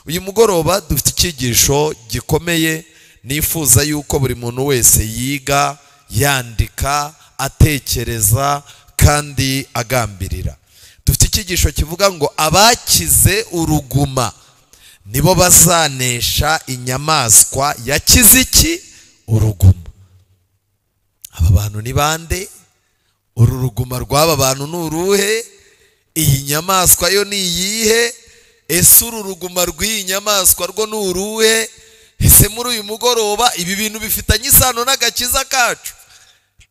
Uyu mugoroba dufite icyigisho gikomeye nifuza yuko buri muntu wese yiga, yandika, atekereza kandi agambirira. Dufite icyigisho kivuga ngo abakize uruguma nibo bazanesha inyamaswa yakize iki? Uruguma. Aba bantu ni bande? Uru ruguma rw'aba bantu ni uruhe? Iyi nyamaswa yo ni iyihe? Ese uru ruguma rw'iyi nyamaswa rwo ni uruhe? Ese muri uyu mugoroba ibi bintu bifitanye isano n'agakiza kacu?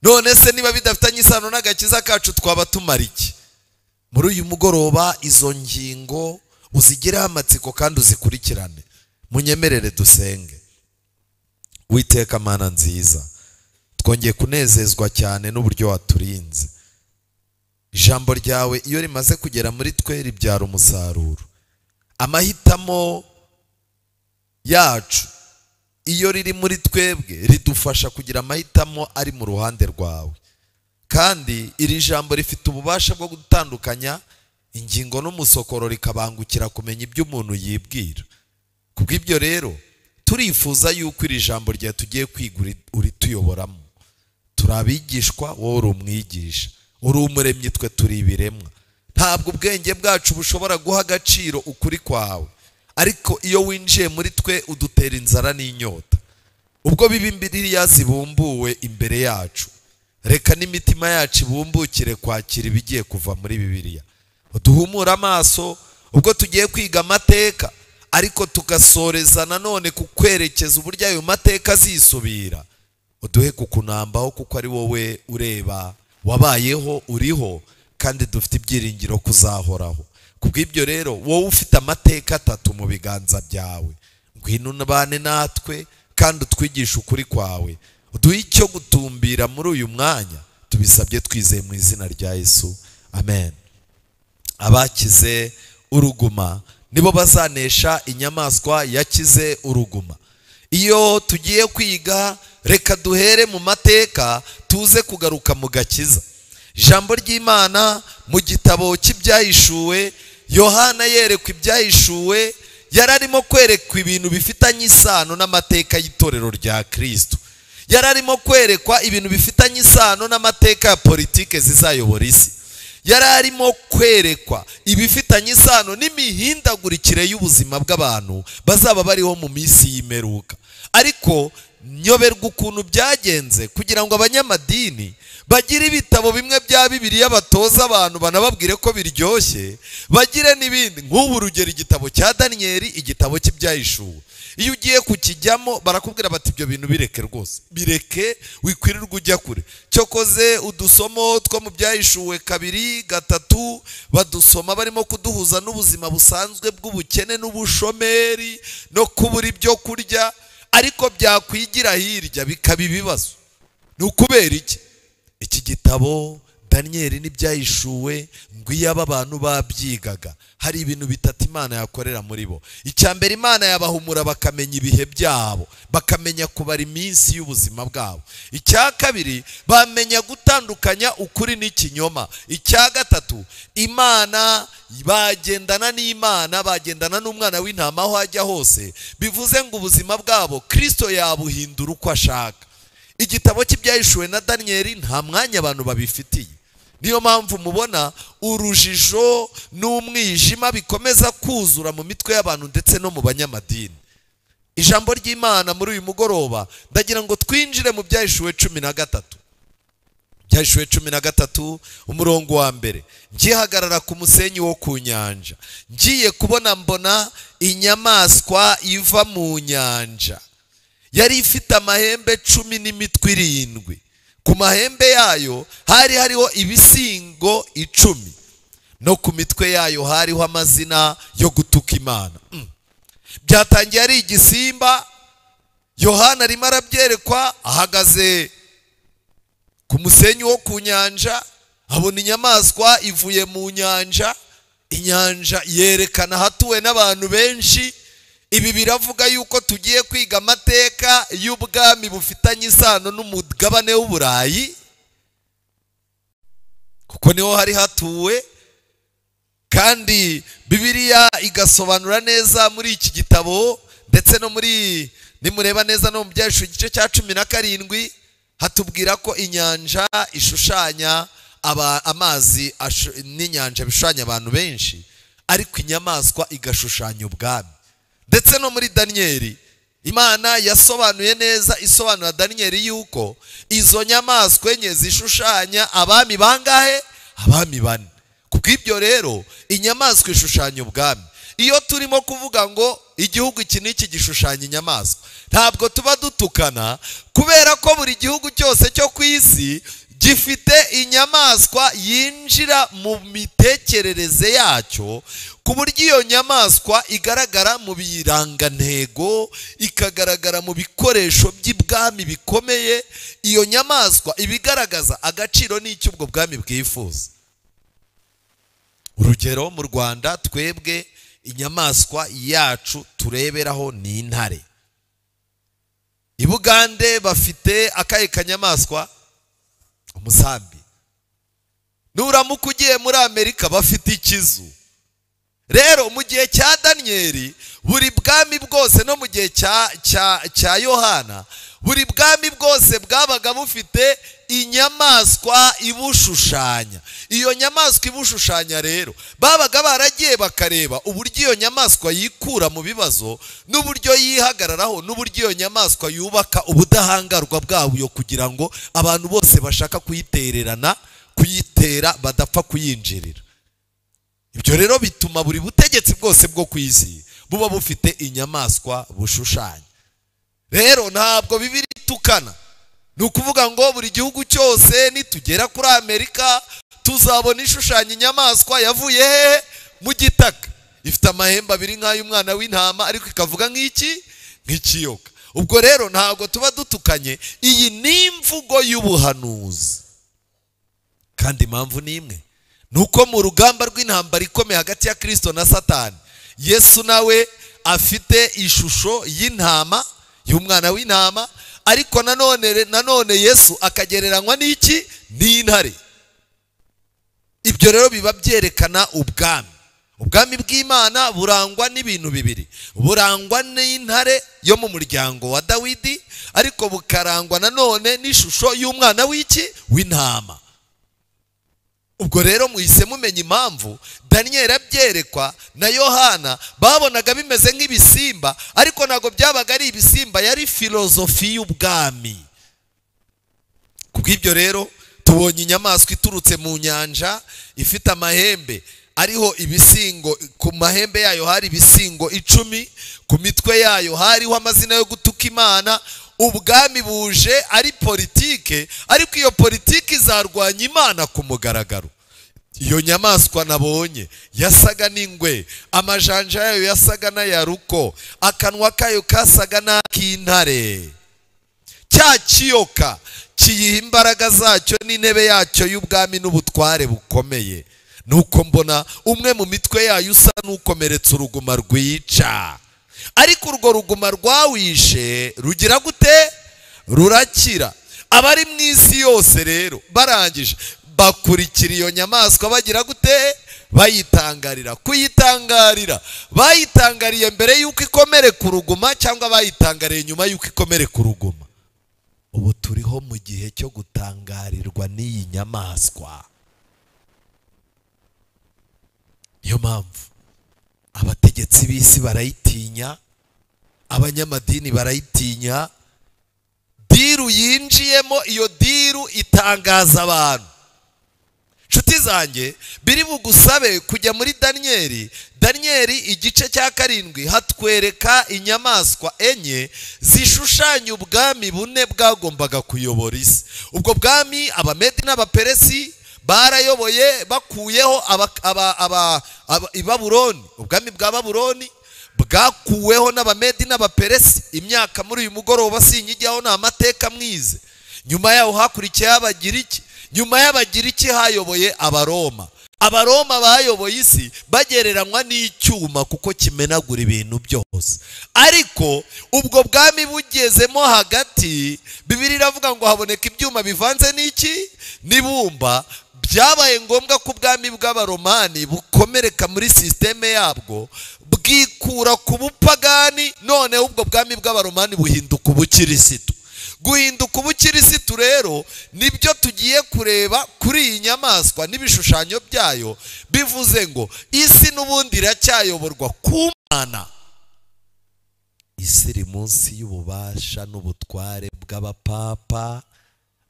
None se niba bidafitanye isano n'agakiza kacu twaba tumara iki? Muri uyu mugoroba izo ngingo uzigireho amatsiko kandi uzikurikirane. Munyemerere dusenge. Uwiteka Mana nziza, twongeye kunezezwa cyane n'uburyo waturinze. Ijambo ryawe iyo rimaze kugera muri twe ribyara umusaruro. Amahitamo yacu iyo riri muri twebwe ridufasha kugira amahitamo ari mu ruhande rwawe. Kandi iri jambo rifite ububasha bwo gutandukanya ingingo n'umusokoro, rikabangukira kumenya ibyo umuntu yibwira. Kubw'ibyo rero turifuza yuko iri jambo rya tugiye kwiga urituyoboramo. Turi abigishwa, wowe uri umwigisha. Uri umuremyi, twe turi ibiremwa. Ntabwo ubwenge bwacu bushobora guha agaciro ukuri kwawe, ariko iyo winjiye muri twe udutera inzara n'inyota. Ubwo Bibiliya zibumbuwe imbere yacu, reka n'imitima yacu ibumbukire kwakira ibigiye kuva muri Bibiliya. Uduhumure amaso ubwo tugiye kwiga amateka, ariko tugasoreza nanone kukwerekeza uburyo ayo mateka azisubira. Uduhe kukunambaho kuko ari wowe ureba, wabayeho, uriho, kandi dufite ibyiringiro kuzahoraho. Kubw'ibyo rero wowe ufite amateka atatu mu biganza byawe, ngwino unabane natwe kandi utwigishe ukuri kwawe. Uduhe icyo gutumbira muri uyu mwanya, tubisabye twizeye mu izina rya Yesu, amen. Abakize uruguma nibo bazanesha inyamaswa yakize uruguma. Iyo tugiye kwiga, reka duhere mu mateka tuze kugaruka mu gakiza. Ijambo ry'Imana mu gitabo cy'ibyahishuwe, Yohana yerekwa ibyahishuwe, yararimo kwerekwa ibintu bifitanye isano n'amateka y'itorero rya Kristo. Yararimo kwerekwa ibintu bifitanye isano n'amateka ya politike zizayobora isi. Yararimo kwerekwa ibifitanye isano n'imihindagurikire y'ubuzima bw'abantu bazaba bariho mu minsi y'imperuka. Ariko nyoberwa ukuntu byagenze kugira ngo abanyamadini bagire ibitabo bimwe bya Bibiliya batoza abantu banababwire ko biryoshye, bagire n'ibindi nk'ubu urugero igitabo cya Daniyeli, igitabo cy'ibyahishuwe. Iyo ugiye kukijyamo barakubwira bati ibyo bintu bireke rwose, bireke, wikwirirwa ujya kure. Cyokoze udusomo two mu byahishuwe 2, 3 badusoma barimo kuduhuza n'ubuzima busanzwe bw'ubukene n'ubushomeri no kubura ibyo kurya, ariko byakwigira hirya bikaba ibibazo. Ni ukubera iki? Iki gitabo Daniyeli n'ibyahishuwe ngo iyo aba bantu babyigaga hari ibintu bitatu Imana yakorera muri bo. Icya mbere, Imana yabahumura bakamenya ibihe byabo, bakamenya kubara iminsi y'ubuzima bwabo. Icya kabiri, bamenya gutandukanya ukuri n'ikinyoma. Icya gatatu, Imana bagendana n'Imana, bagendana n'umwana w'intama aho ajya hose. Bivuze ngo ubuzima bwabo Kristo yabuhindura uko ashaka. Igitabo cy'ibyahishuwe na Daniyeli nta mwanya abantu babifitiye. Niyo mpamvu mubona urujijo n'umwijima bikomeza kuzura mu mitwe y'abantu ndetse no mu banyamadini. Ijambo ry'Imana muri uyu mugoroba ndagira ngo twinjire mu byahishuwe 13. Byahishuwe 13 umurongo wa mbere. Ngihagarara ku musenyi wo ku nyanja, ngiye kubona mbona inyamaswa iva mu nyanja. Yari ifite amahembe 10 n'imitwe 7. Ku mahembe yayo hari hariho ibisingo 10, no ku mitwe yayo hariho amazina yo gutuka Imana. Byatangiye ari igisimba. Yohana arimo arabyerekwa, ahagaze ku musenyi wo ku nyanja, abona inyamaswa ivuye mu nyanja. Inyanja yerekana hatuwe n'abantu benshi. Ibi biravuga yuko tugiye kwiga amateka y'ubwami bufitanye isano n'umugabane w'Uburayi, kuko niho hari hatuwe. kandi Bibiliya igasobanura neza muri iki gitabo, ndetse no muri nimureba neza no mu Byahishuwe igice cya 17 hatubwira ko inyanja ishushanya amazi n'inyanja bishushanya abantu benshi, ariko inyamaswa igashushanya ubwami. Ndetse no muri Daniyeli Imana yasobanuye neza, isobanura Daniyeli yuko izo nyamaswa enye zishushanya abami bangahe? Abami 4. Kubw'ibyo rero inyamaswa ishushanya ubwami. Iyo turimo kuvuga ngo igihugu iki n'iki gishushanya inyamaswa, ntabwo tuba dutukana, kubera ko buri gihugu cyose cyo ku isi gifite inyamaswa yinjira mu mitekerereze yacyo, ku buryo iyo nyamaswa igaragara mu birangantego, ikagaragara mu bikoresho by'ibwami bikomeye. Iyo nyamaswa ibigaragaza agaciro n'icyo ubwo bwami bwifuza. Urugero, mu Rwanda twebwe inyamaswa yacu tureberaho ni intare. I Bugande bafite akahe kanyamaswa? Umusambi. Nuramuka ugiye muri Amerika bafite ikizu. Rero mu gihe cya Daniyeli buri bwami bwose, no mu gihe cya Yohana buri bwami bwose bwabaga bufite inyamaswa ibushushanya. Iyo nyamaswa ibushushanya rero babaga baragiye bakareba uburyo iyo nyamaswa yikura mu bibazo, n'uburyo yihagararaho, n'uburyo iyo nyamaswa yubaka ubudahangarwa bwayo kugira ngo abantu bose bashaka kuyitera badapfa kuyinjirira. Ibyo rero bituma buri butegetsi bwose bwo ku isi buba bufite inyamaswa bushushanya. Rero ntabwo Bibiliya itukana. Ni ukuvuga ngo buri gihugu cyose nitugera kuri Amerika tuzabona ishushanya inyamaswa yavuye hehe? Mu gitaka. Ifite amahembe 2 nk'ay'umwana w'intama, ariko ikavuga nk'ikiyoka. Ubwo rero ntabwo tuba dutukanye. Iyi ni imvugo y'ubuhanuzi, kandi impamvu ni imwe, nuko mu rugamba rw'intambara ikomeye hagati ya Kristo na Satani, Yesu nawe afite ishusho y'intama, y'umwana w'intama, ariko nanone Yesu akagereranywa n'iki? N'intare. Ibyo rero biba byerekana ubwami. Ubwami bw'Imana burangwa n'ibintu bibiri. Burangwa n'intare yo mu muryango wa Dawidi, ariko bukarangwa nanone n'ishusho y'umwana w'intama. Ubwo rero muhise mumenya impamvu Daniyeli abyerekwa na Yohana babonaga bimeze nk'ibisimba, ariko ntabwo byabaga ari ibisimba, yari filozofi y'ubwami. Kubw'ibyo rero tubonye inyamaswa iturutse mu nyanja ifite amahembe ariho ibisingo, ku mahembe yayo hari ibisingo 10, ku mitwe yayo hariho amazina yo gutuka Imana. Ubwami buje ari politike, ariko iyo politike izarwanya Imana ku mugaragaro. Iyo nyamaswa nabonye yasaga n'ingwe, amajanja yayo yasaga n'ayaruko, akanwa kayo kasaga n'ak'intare. Cya kiyoka kiyiha imbaraga zacyo n'intebe yacyo y'ubwami n'ubutware bukomeye. Nuko mbona umwe mu mitwe yayo usa n'ukomeretse uruguma rwica, ariko urwo ruguma rwawishe rugira gute? Rurakira. Abari mu isi yose rero barangije bakurikira iyo nyamaswa bagira gute? Bayitangarira. Kuyitangarira bayitangariye mbere yuko ikomere ku ruguma, cyangwa bayitangariye nyuma yuko ikomere ku ruguma? Ubu turiho mu gihe cyo gutangarirwa n'iyi nyamaswa. Niyo mpamvu abategetsi b'isi barayitinya, abanyamadini barayitinya. Diru yinjiyemo, iyo diru itangaza abantu. Nshuti zanjye, biri bugusabe kujya muri Daniyeli igice cya 7 hatwereka inyamaswa enye zishushanya ubwami 4 bwagombaga kuyobora isi. Ubwo bwami Abamedi n'Abaperesi barayoboye bakuyeho i Babuloni. Ubwami bwa Babuloni bwakuweho n'Abamedi n'Abaperesi. Imyaka muri uyu mugoroba sinyijyaho ni amateka mwize. Nyuma yaho hakurikiye Abagiriki. Nyuma y'Abagiriki hayoboye Abaroma. Abaroma bayoboye isi bagereranywa n'icyuma kuko kimenagura ibintu byose. Ariko ubwo bwami bugezemo hagati, Bibiliya iravuga ngo haboneka ibyuma bivanze n'iki? N'ibumba, byabaye ngombwa ko ubwami bw'abaromani bukomereka muri sisiteme yabwo, bwikura ku bupagani, noneho ubwo bwami bw'abaromani buhinduka ubukirisitu. Guhinduka ubukirisitu rero nibyo tugiye kureba kuri iyi nyamaswa n'ibishushanyo byayo. Bivuze ngo isi n'ubundi iracyayoborwa ku Mana. Isi iri munsi y'ububasha n'ubutware bw'abapapa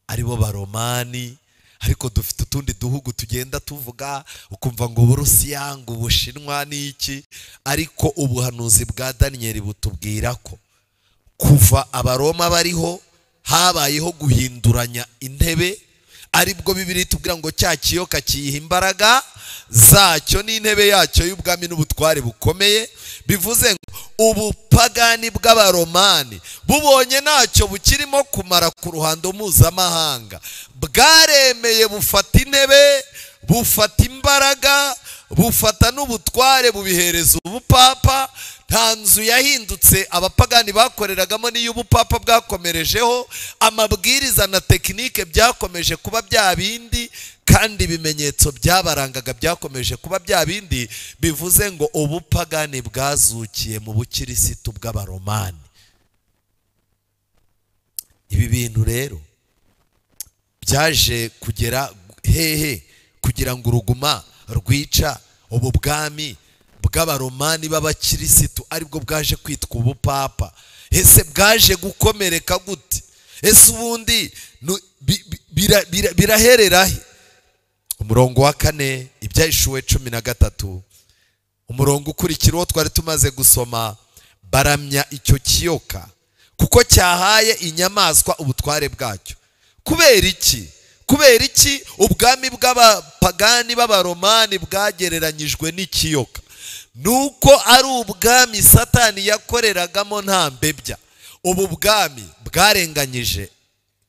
aribo baromani, ariko dufite utundi duhugu tugenda tuvuga, ukumva ngo Uburusiya, ngo Ubushinwa n'iki. Ariko ubuhanuzi bwa Daniyeli butubwira ko kuva abaroma bariho habayeho guhinduranya intebe, aribwo Bibiliya itubwira ngo cya kiyoka kiyiha imbaraga zacyo n'intebe yacyo y'ubwami n'ubutware bukomeye. Bivuze ngo ubupagani bw'abaromani bubonye ntacyo bukirimo kumara ku ruhando mpuzamahanga, bwaremeye bufata intebe, bufata imbaraga, bufata n'ubutware, bubihereza ubupapa. Nta nzu yahindutse abapagani bakoreragamo n'iyo ubupapa bwakomerejeho. Amabwiriza na tekinike byakomeje kuba bya bindi, kandi ibimenyetso byabarangaga byakomeje kuba bya bindi. Bivuze ngo ubupagani bwazukiye mu bukirisitu bw'abaromani. Ibi bintu rero byaje kugera hehe kugira ngo uruguma rwica ubu bwami bw'abaromani b'abakirisitu aribwo bwaje kwitwa ubupapa? Ese bwaje gukomereka gute? Ese ubundi biraherera he? Umurongo wa 4 Ibyahishuwe 13, umurongo ukurikiraho twari tumaze gusoma, baramya icyo kiyoka kuko cyahaye inyamaswa ubutware bwacyo. Kubera iki? Kubera iki ubwami bw'abapagani b'abaromani bwagereranyijwe n'ikiyoka? Nuko ari ubwami Satani yakoreragamo nta mbebya. Ubu bwami bwarenganyije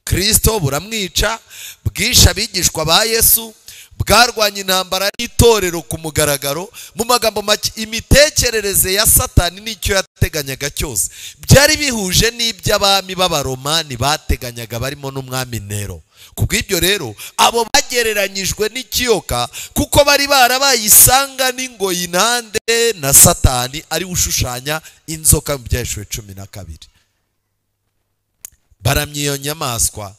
Kristo, buramwica, bwisha abigishwa ba Yesu, bwarwanya intambara n'itorero ku mugaragaro. Mu magambo make, imitekerereze ya Satani n'icyo yateganyaga cyose byari bihuje n'iby'abami b'abaromani bateganyaga, barimo n'umwami Nero. Kubw'ibyo rero abo bagereranyijwe n'ikiyoka kuko bari barabaye isanga n'ingoyi nande na Satani ari ushushanya inzoka mu Byahishuwe 12. Baramya iyo nyamaswa,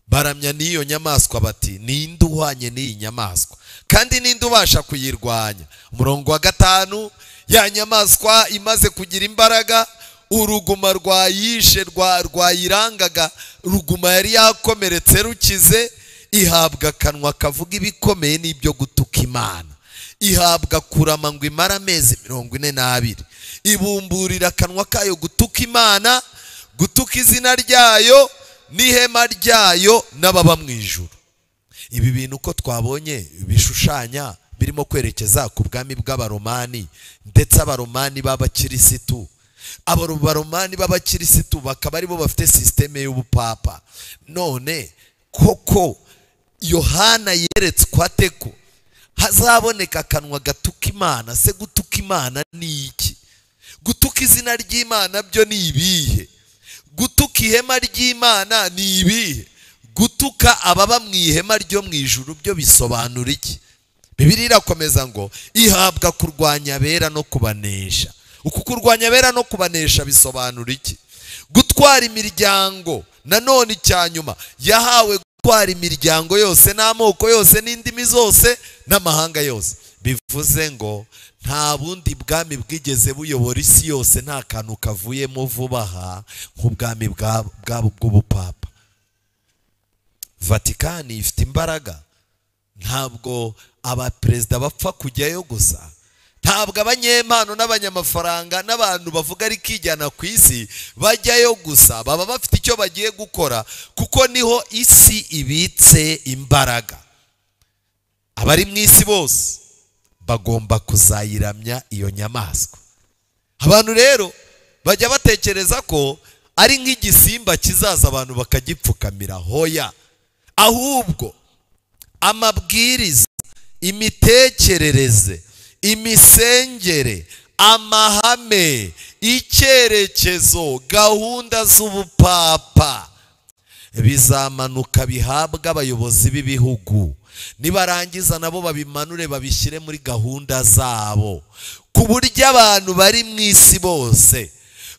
baramya n'iyo nyamaswa bati, ninde uhwanye n'iyi nyamaswa kandi ninde ubasha kuyirwanya? Umurongo wa 5, ya nyamaswa imaze kugira imbaraga, uruguma rwayishe rwayirangaga, ruguma yari yakomeretse rukize, ihabwa akanwa kavuga ibikomeye n'ibyo gutuka Imana. Ihabwa kurama ngo imara amezi 42, ibumburira akanwa kayo gutuka Imana, gutuka izina ryayo n'ihema ryayo n'ababa mu ijuru. Ibi bintu uko twabonye bishushanya birimo kwerekeza ku bwami bw'abaromani, ndetse abaromani b'abakirisitu. Abaromani b'abakirisitu bakaba aribo bafite sisiteme y'ubupapa. None koko Yohana yeretswe ate ko hazaboneka akanwa gatuka Imana? Se gutuka Imana ni iki? Gutuka izina ry'Imana byo ni ibihe? Gutuka ihema ry'Imana ni ibihe? Gutuka ababa mu ihema ryo mu ijuru byo bisobanura iki? Bibiliya irakomeza ngo ihabwa kurwanya abera no kubanesha. Uku kurwanya abera no kubanesha bisobanura iki? Gutwara imiryango. Nanone icyanyuma, yahawe gutwara imiryango yose n'amoko yose n'indimi zose n'amahanga yose. Bivuze ngo nta bundi bwami bwigeze buyobora isi yose nta kantu kavuyemo vuba aha nk'ubwami bwabo bw'ubupapa. Vatikani ifite imbaraga. Ntabwo abaperezida bapfa kujyayo gusa, ntabwo abanyempano n'abanyamafaranga n'abantu bavuga ari kijyana ku isi bajyayo gusa. Baba bafite icyo bagiye gukora, kuko niho isi ibitse imbaraga. Abari mu isi bose bagomba kuzayiramya iyo nyamaswa. Abantu rero bajya batekereza ko ari nk'igisimba kizaza abantu bakagipfukamira. Hoya, ahubwo amabwiriza, imitekerereze, imisengere, amahame, icyerekezo, gahunda z'ubupapa bizamanuka bihabwa abayobozi b'ibihugu, nibarangiza nabo babimanure babishyire muri gahunda zabo, ku buryo abantu bari mu isi bose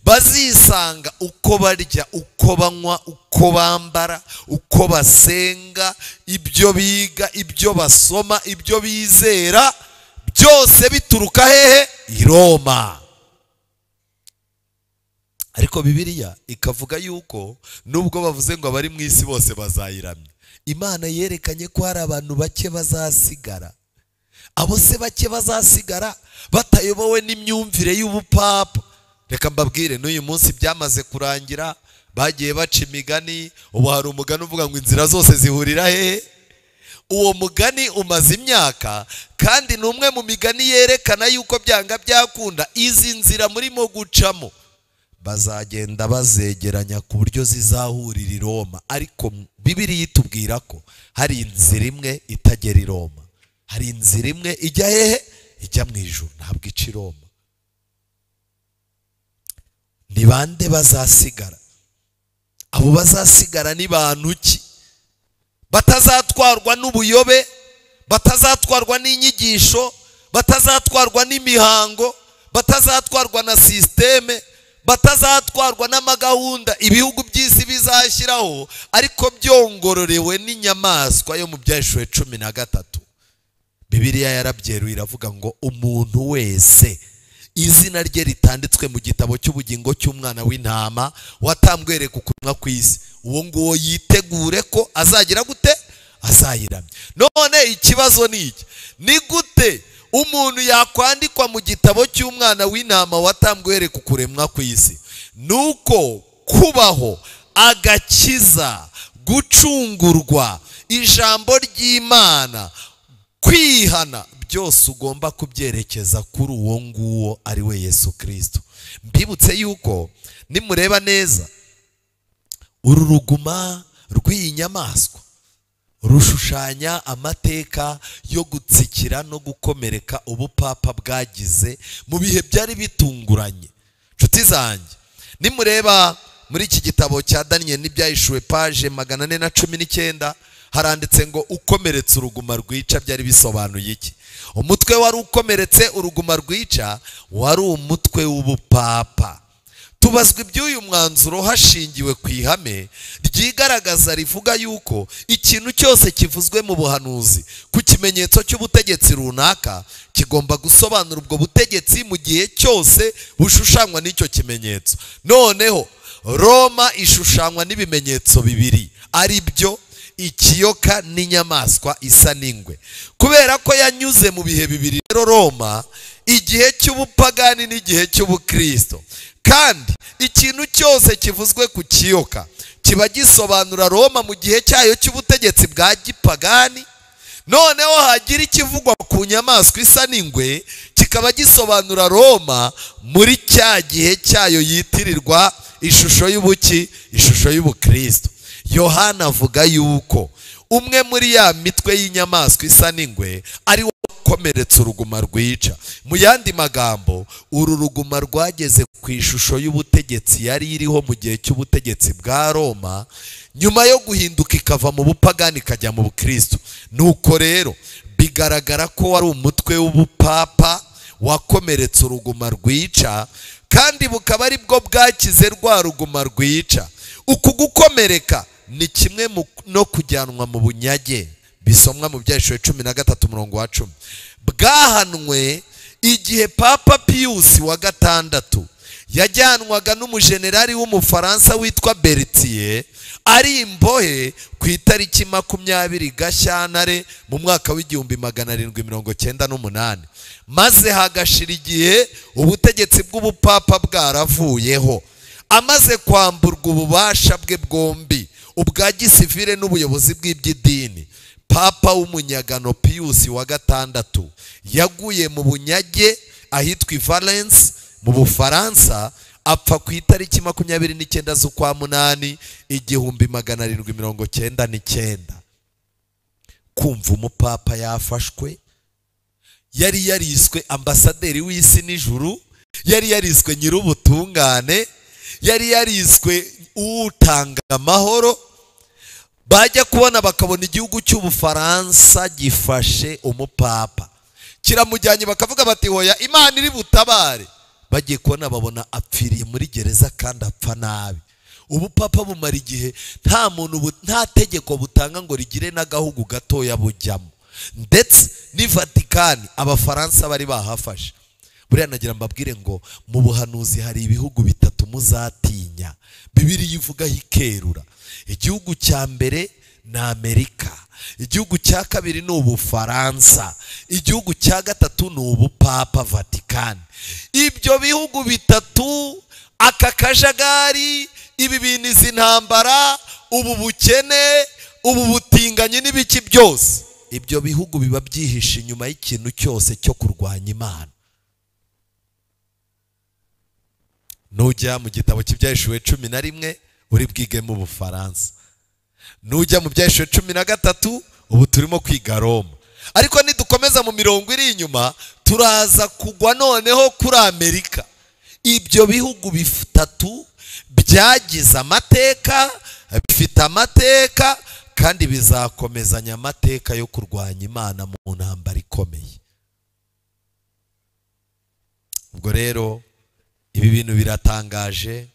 bazisanga uko barya, uko banywa, uko bambara, uko basenga, ibyo biga, ibyo basoma, ibyo bizera, byose bituruka hehe? I Roma. Ariko Bibiliya ikavuga yuko nubwo bavuze ngo abari mu isi bose bazayiramya, Imana yerekanye ko hari abantu bake bazasigara. Abo se bake bazasigara batayobowe n'imyumvire y'ubupapa. Reka mbabwire, n'uyu munsi byamaze kurangira, bagiye baca imigani. Ubu hari umugani uvuga ngo inzira zose zihurira hehe? Uwo mugani umaze imyaka, kandi ni umwe mu migani yerekana yuko byanga byakunda izi nzira murimo gucamo bazagenda bazegeranya ku buryo zizahurira i Roma. Ariko Bibiliya itubwira ko hari inzira imwe itagera i Roma, hari inzira imwe ijya hehe? Ijya mu ijuru, ntabwo ica i Roma. Ni bande bazasigara? Abo bazasigara ni bantu ki? Batazatwarwa n'ubuyobe, batazatwarwa n'inyigisho, batazatwarwa n'imihango, batazatwarwa na systeme, batazatwarwa n'amagahunda ibihugu by'isi bizashyiraho, ariko byongororewe n'inyamaswa yo mu Byahishuriwe 13. Bibiliya yarabyeruye iravuga ngo umuntu wese izina rye ritanditswe mu gitabo cy'ubugingo cy'umwana w'intama watambwereka ukuremwa kw'isi, uwo nguwo yitegure ko azagira gute? Azayiramya. None ikibazo ni iki? Ni gute umuntu yakwandikwa mu gitabo cy'umwana w'intama watambwereka ukuremwa kw'isi? Nuko kubaho, agakiza, gucungurwa, ijambo ry'Imana, kwihana, byose ugomba kubyerekeza kuri uwo nguwo ari we Yesu Kristo. Mbibutse yuko nimureba neza uru ruguma rw'iyi nyamaswa rushushanya amateka yo gutsikira no gukomereka ubupapa bwagize mu bihe byari bitunguranye. Nshuti zanjye, nimureba muri iki gitabo cya Daniel n'Ibyahishuwe page 419 haranditse ngo ukomeretse uruguma rwica. Byari bisobanuye iki? Umutwe wari ukomeretse uruguma rwica wari umutwe w'ubupapa. Tubazwa iby'uyu mwanzuro hashingiwe ku ihame ryigaragaza rivuga yuko ikintu cyose kivuzwe mu buhanuzi ku kimenyetso cy'ubutegetsi runaka kigomba gusobanura ubwo butegetsi mu gihe cyose bushushanywa n'icyo kimenyetso. Noneho Roma ishushanywa n'ibimenyetso bibiri, ari byo ikiyoka n'inyamaswa isa n'ingwe. Kubera ko yanyuze mu bihe bibiri rero Roma, igihe cy'ubupagani n'igihe cy'ubukristo, kandi ikintu cyose kivuzwe ku kiyoka kiba gisobanura Roma mu gihe cyayo cy'ubutegetsi bwa gipagani. Noneho hagira ikivugwa ku nyamaswa isa n'ingwe kikaba gisobanura Roma muri cya gihe cyayo yitirirwa ishusho y'ubuki, ishusho y'ubukristo. Yohana avuga yuko umwe muri ya mitwe y'inyamaswa isa n'ingwe ari wo ukomeretse uruguma rwica. Mu yandi magambo, uru ruguma rwageze ku ishusho y'ubutegetsi yari iriho mu gihe cy'ubutegetsi bwa Roma, nyuma yo guhinduka ikava mu bupagani ikajya mu bukristo. Nuko rero bigaragara ko wari umutwe w'ubupapa wakomeretse uruguma rwica, kandi bukaba ari bwo bwakize rwa ruguma rwica. Uku gukomereka ni kimwe no kujyanwa mu bunyage, bisomwa mu Byahishuriwe 13:10. Bwahanwe igihe Papa Pius wa gatandatu yajyanwaga n'umujenerali w'umufaransa witwa Berthier ari imbohe ku itariki 20 Gashyantare mu mwaka w'1798, maze hagashira igihe ubutegetsi bw'ubupapa bwaravuyeho. Amaze kwamburwa ububasha bwe bwombi, ubwa gisivile n'ubuyobozi bw'iby'idini, Papa w'umunyagano Pius wa gatandatu yaguye mu bunyage ahitwa Valence mu Bufaransa, apfa ku itariki 29 z'ukwa munani 1799. Kumva umupapa yafashwe, yari yariswe ambasaderi w'isi n'ijuru, yari yariswe nyir'ubutungane, yari yariswe utanga amahoro, bajya kubona bakabona igihugu cy'Ubufaransa gifashe umupapa kiramujyanye, bakavuga bati hoya Imana iri butabare. Bagiye kubona babona apfiriye muri gereza kandi apfa nabi. Ubupapa bumara igihe nta tegeko butanga ngo rigire n'agahugu gatoya bujyamo, ndetse ni Vatikani Abafaransa bari bahafashe. Buriya nagira mbabwire ngo mu buhanuzi hari ibihugu bitatu muzatinya, Bibiliya ivugaho ikerura. Igihugu cya mbere ni Amerika, igihugu cya kabiri ni Ubufaransa, igihugu cya gatatu ni Ubupapa Vatikani. Ibyo bihugu bitatu, aka kajagari, ibi bintu, izi ntambara, ubu bukene, ubu butinganyi n'ibiki byose, ibyo bihugu biba byihishe inyuma y'ikintu cyose cyo kurwanya Imana. Nujya mu gitabo cy'Ibyahishuwe 11 uri bwige mu Bufaransa, nujya mu Byahishuwe 13 ubu turimo kwiga Roma. Ariko nidukomeza mu mirongo iri inyuma turaza kugwa noneho kuri Amerika. Ibyo bihugu bitatu byagize amateka, bifite amateka, kandi bizakomezanya amateka yo kurwanya Imana mu ntambara ikomeye. Ubwo rero ibi bintu biratangaje.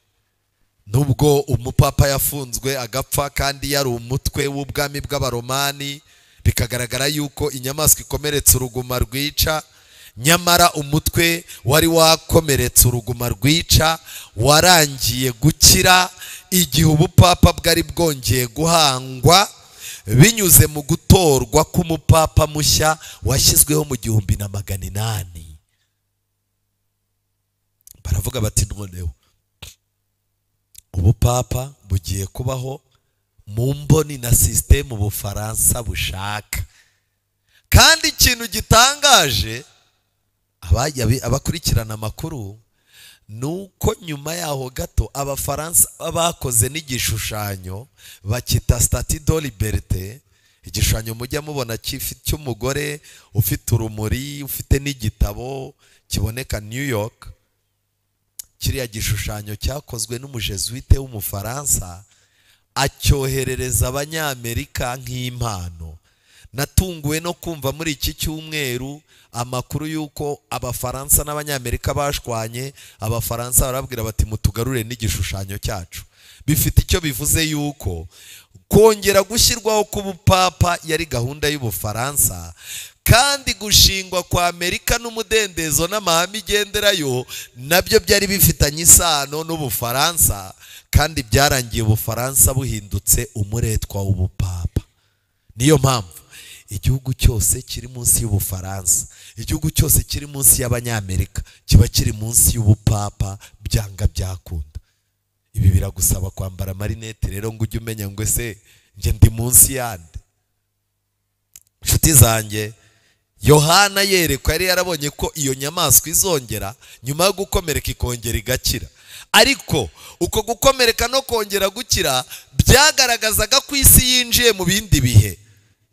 Nubwo umupapa yafunzwe agapfa kandi yari umutwe w'ubwami bw'Abaromani, bikagaragara yuko inyamaswa ikomeretse uruguma rwica, nyamara umutwe wari wakomeretse uruguma rwica warangiye gukira igihe ubupapa bwari bwongeye guhangwa binyuze mu gutorwa k'umupapa mushya washyizweho mu 1800. Baravuga bati noneho ubupapa bugiye kubaho mu mboni na systeme Ubufaransa bushaka. Kandi ikintu gitangaje, abakurikirana amakuru, nuko nyuma yaho gato Abafaransa bakoze n'igishushanyo bakita Statue de Liberté. Igishushanyo mujya mubona cy'umugore ufite urumuri, ufite n'igitabo kiboneka New York. Kiriya gishushanyo cyakozwe n'umujesuite w'Umufaransa, acyoherereza Abanyamerika nk'impano. Natunguwe no kumva muri iki cyumweru amakuru yuko Abafaransa n'Abanyamerika bashwanye. Abafaransa barabwira bati mutugarure n'igishushanyo cyacu. Bifite icyo bivuze yuko kongera gushyirwaho k'ubupapa yari gahunda y'Ubufaransa, kandi gushingwa kwa Amerika n'umudendezo n'amahame igenderayo nabyo byari bifitanye isano n'Ubufaransa, kandi byarangiye Ubufaransa buhindutse umuretwa w'ubupapa. Niyo mpamvu igihugu cyose kiri munsi y'Ubufaransa, igihugu cyose kiri munsi y'Abanyamerika kiba kiri munsi y'ubupapa byanga byakunda. Ibi biragusaba kwambara amarinete rero ngo ujye umenya ngo ese nge ndi munsi yande. Inshuti zanjye, Yohana yerekwa yari yarabonye ko iyo nyamaswa izongera nyuma yo gukomereka ikongera igakira. Ariko uko gukomereka no kongera gukira byagaragazaga ko isi yinjiye mu bindi bihe.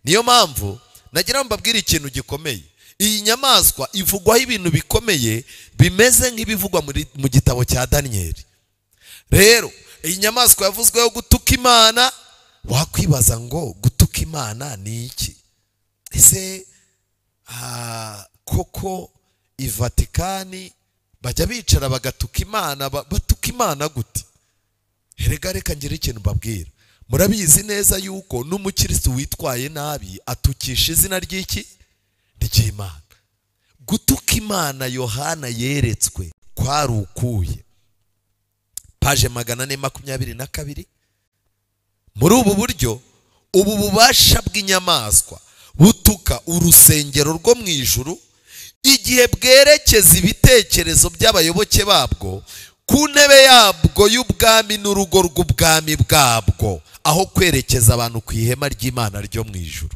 Niyo mpamvu nagira mbabwira ikintu gikomeye. Iyi nyamaswa ivugwaho ibintu bikomeye bimeze nk'ibivugwa mu gitabo cya Danieli. Rero iyi nyamaswa yavuzweho gutuka Imana. Wakwibaza ngo gutuka Imana ni iki? Ese koko i Vatikani bajya bicara bagatuka Imana? Batuka Imana gute? Reka ngire ikintu mbabwira. Murabizi neza yuko n'umukristo witwaye nabi atukisha izina ry'iki? Ry'Imana. Gutuka Imana Yohana yeretswe kwari ukuye. Paje 422. Muri ubu buryo, ubu bubasha bw'inyamaswa butuka urusengero rwo mu ijuru igihe bwerekeza ibitekerezo by'abayoboke babwo ku ntebe yabwo y'ubwami n'urugo rw'ubwami bwabwo, aho kwerekeza abantu ku ihema ry'Imana ryo mu ijuru.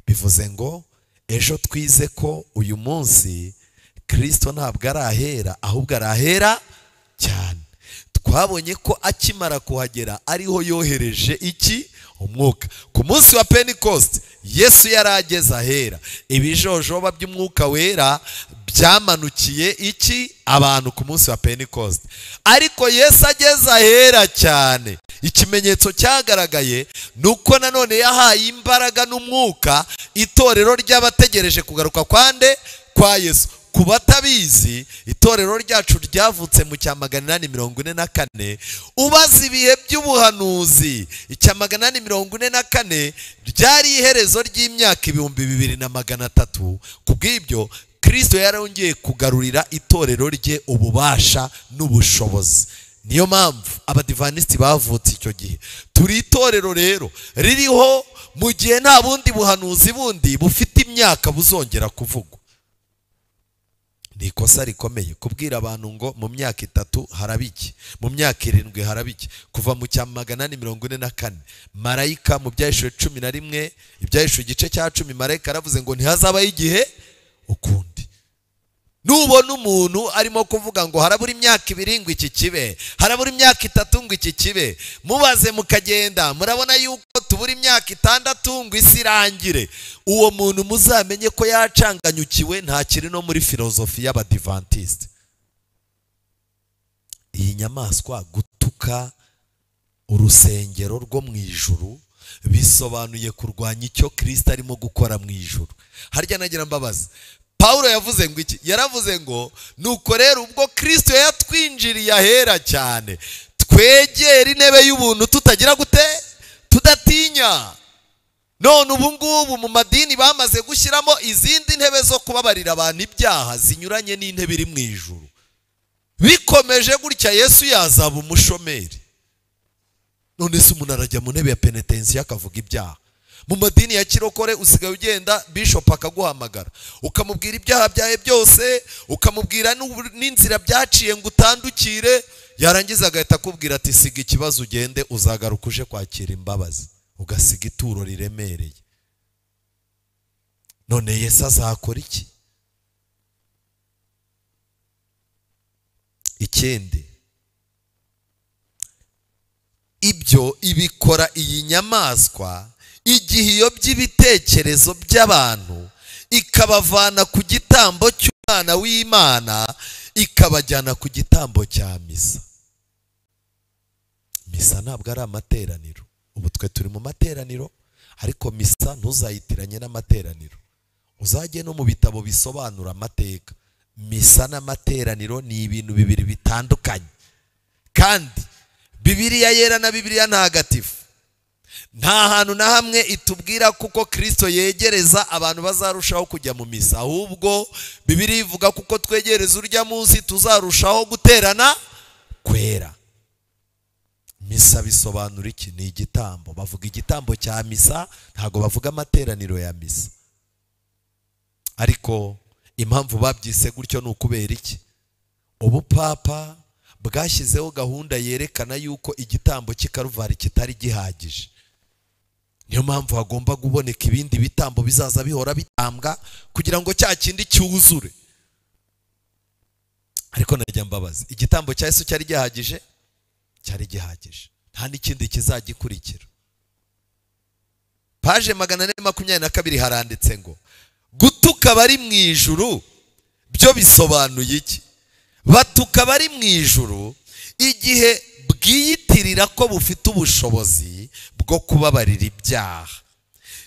Bivuze ngo ejo twize ko uyu munsi Kristo ntabwo arahera, ahubwo arahera cyane. Twabonye ko akimara kuhagera ariho yohereje iki? Umwuka. Ku munsi wa Pentecost Yesu yarageze ahera. Ibijojoba by'umwuka wera byamanukiye iki? Abantu ku munsi wa Pentecost. Ariko Yesu ageze ahera cyane ikimenyetso cyagaragaye nuko nanone yahaye imbaraga n'umwuka itorero ry'abategereje kugaruka kwande kwa Yesu. Ku batabizi, itorero ryacu ryavutse mu cya 844. Ubaza ibihe by'ubuhanuzi, icya 844 ryari iherezo ry'imyaka 2300. Kubw'ibyo Kristo yarongeye kugarurira itorero rye ububasha n'ubushobozi. Niyo mpamvu abadivantisti bavutse icyo gihe. Turi itorero rero ririho mu gihe nta bundi buhanuzi bundi bufite imyaka buzongera kuvugwa. Ni ikosa rikomeye kubwira abantu ngo mu myaka 3 harabiki, mu myaka 7 harabiki. Kuva mu cya 844 marayika mu byahishuwe 11, ibyahishuwe igice cya 10, marayika aravuze ngo ntihazabaho igihe ukundi. Nubona umuntu arimo kuvuga ngo harabura imyaka 2 ngo iki kibe, harabura imyaka 3 ngo iki kibe, mubaze mukagenda murabona yuko tubura imyaka 6 ngo isi irangire, uwo muntu muzamenye ko yacanganyukiwe, nta kiri no muri filozofi y'abadivantiste. Iyi nyamaswa gutuka urusengero rwo mu ijuru bisobanuye kurwanya icyo Kristo arimo gukora mu ijuru. Harya nagira mbabaza, Paulo yavuze ngo iki? Yaravuze ngo nuko rero ubwo Kristo yatwinjiriye ahera cyane, twegera intebe y'ubuntu tutagira gute, tudatinya. None ubu ngubu mu madini bamaze gushyiramo izindi ntebe zo kubabarira abantu ibyaha zinyuranye n'intebe iri mu ijuru. Bikomeje gutya Yesu yazaba umushomeri. None se umuntu arajya mu ntebe ya penetensiya akavuga ibyaha? Mu madini ya kirokore usigaye ugenda bishop akaguhamagara ukamubwira ibyaha byawe byose, ukamubwira n'inzira byaciye ngo utandukire, yarangiza agahita akubwira ati siga ikibazo ugende, uzagaruka uje kwakira imbabazi, ugasiga ituro riremereye. None Yesu azakora iki? Ikindi, ibyo ibikora iyi nyamaswa igihe iyo by'ibitekerezo by'abantu ikabavana ku gitambo cy'umwana w'Imana ikabajyana ku gitambo cya misa. Misa ntabwo ari amateraniro. Ubu twe turi mu materaniro, ariko misa ntuzayitiranye n'amateraniro. Uzajye no mu bitabo bisobanura amateka. Misa n'amateraniro ni ibintu bibiri bitandukanye. Kandi Bibiliya yera na Bibiliya ntagatifu nta hantu na hamwe itubwira kuko Kristo yegereza abantu bazarushaho kujya mu misa, ahubwo Bibiliya ivuga kuko twegereza urya munsi tuzarushaho guterana kwera. Misa bisobanura iki? Ni igitambo. Bavuga igitambo cya misa, ntago bavuga amateraniro ya misa. Ariko impamvu babyise gutyo ni ukubera iki? Ubupapa bwashyizeho gahunda yerekana yuko igitambo cy'ikaruvari kitari gihagije. Niyo mpamvu hagomba kuboneka ibindi bitambo bizaza bihora bitambwa kugira ngo cya kindi cyuzure. Ariko najya mbabaza, igitambo cya Yesu cyari gihagije? Cyari gihagije. Nta n'ikindi kizagikurikira. Paje 422 haranditse ngo gutuka bari mu ijuru byo bisobanuye iki? Batuka bari mu ijuru igihe bwiyitirira ko bufite ubushobozi bwo kubabarira ibyaha,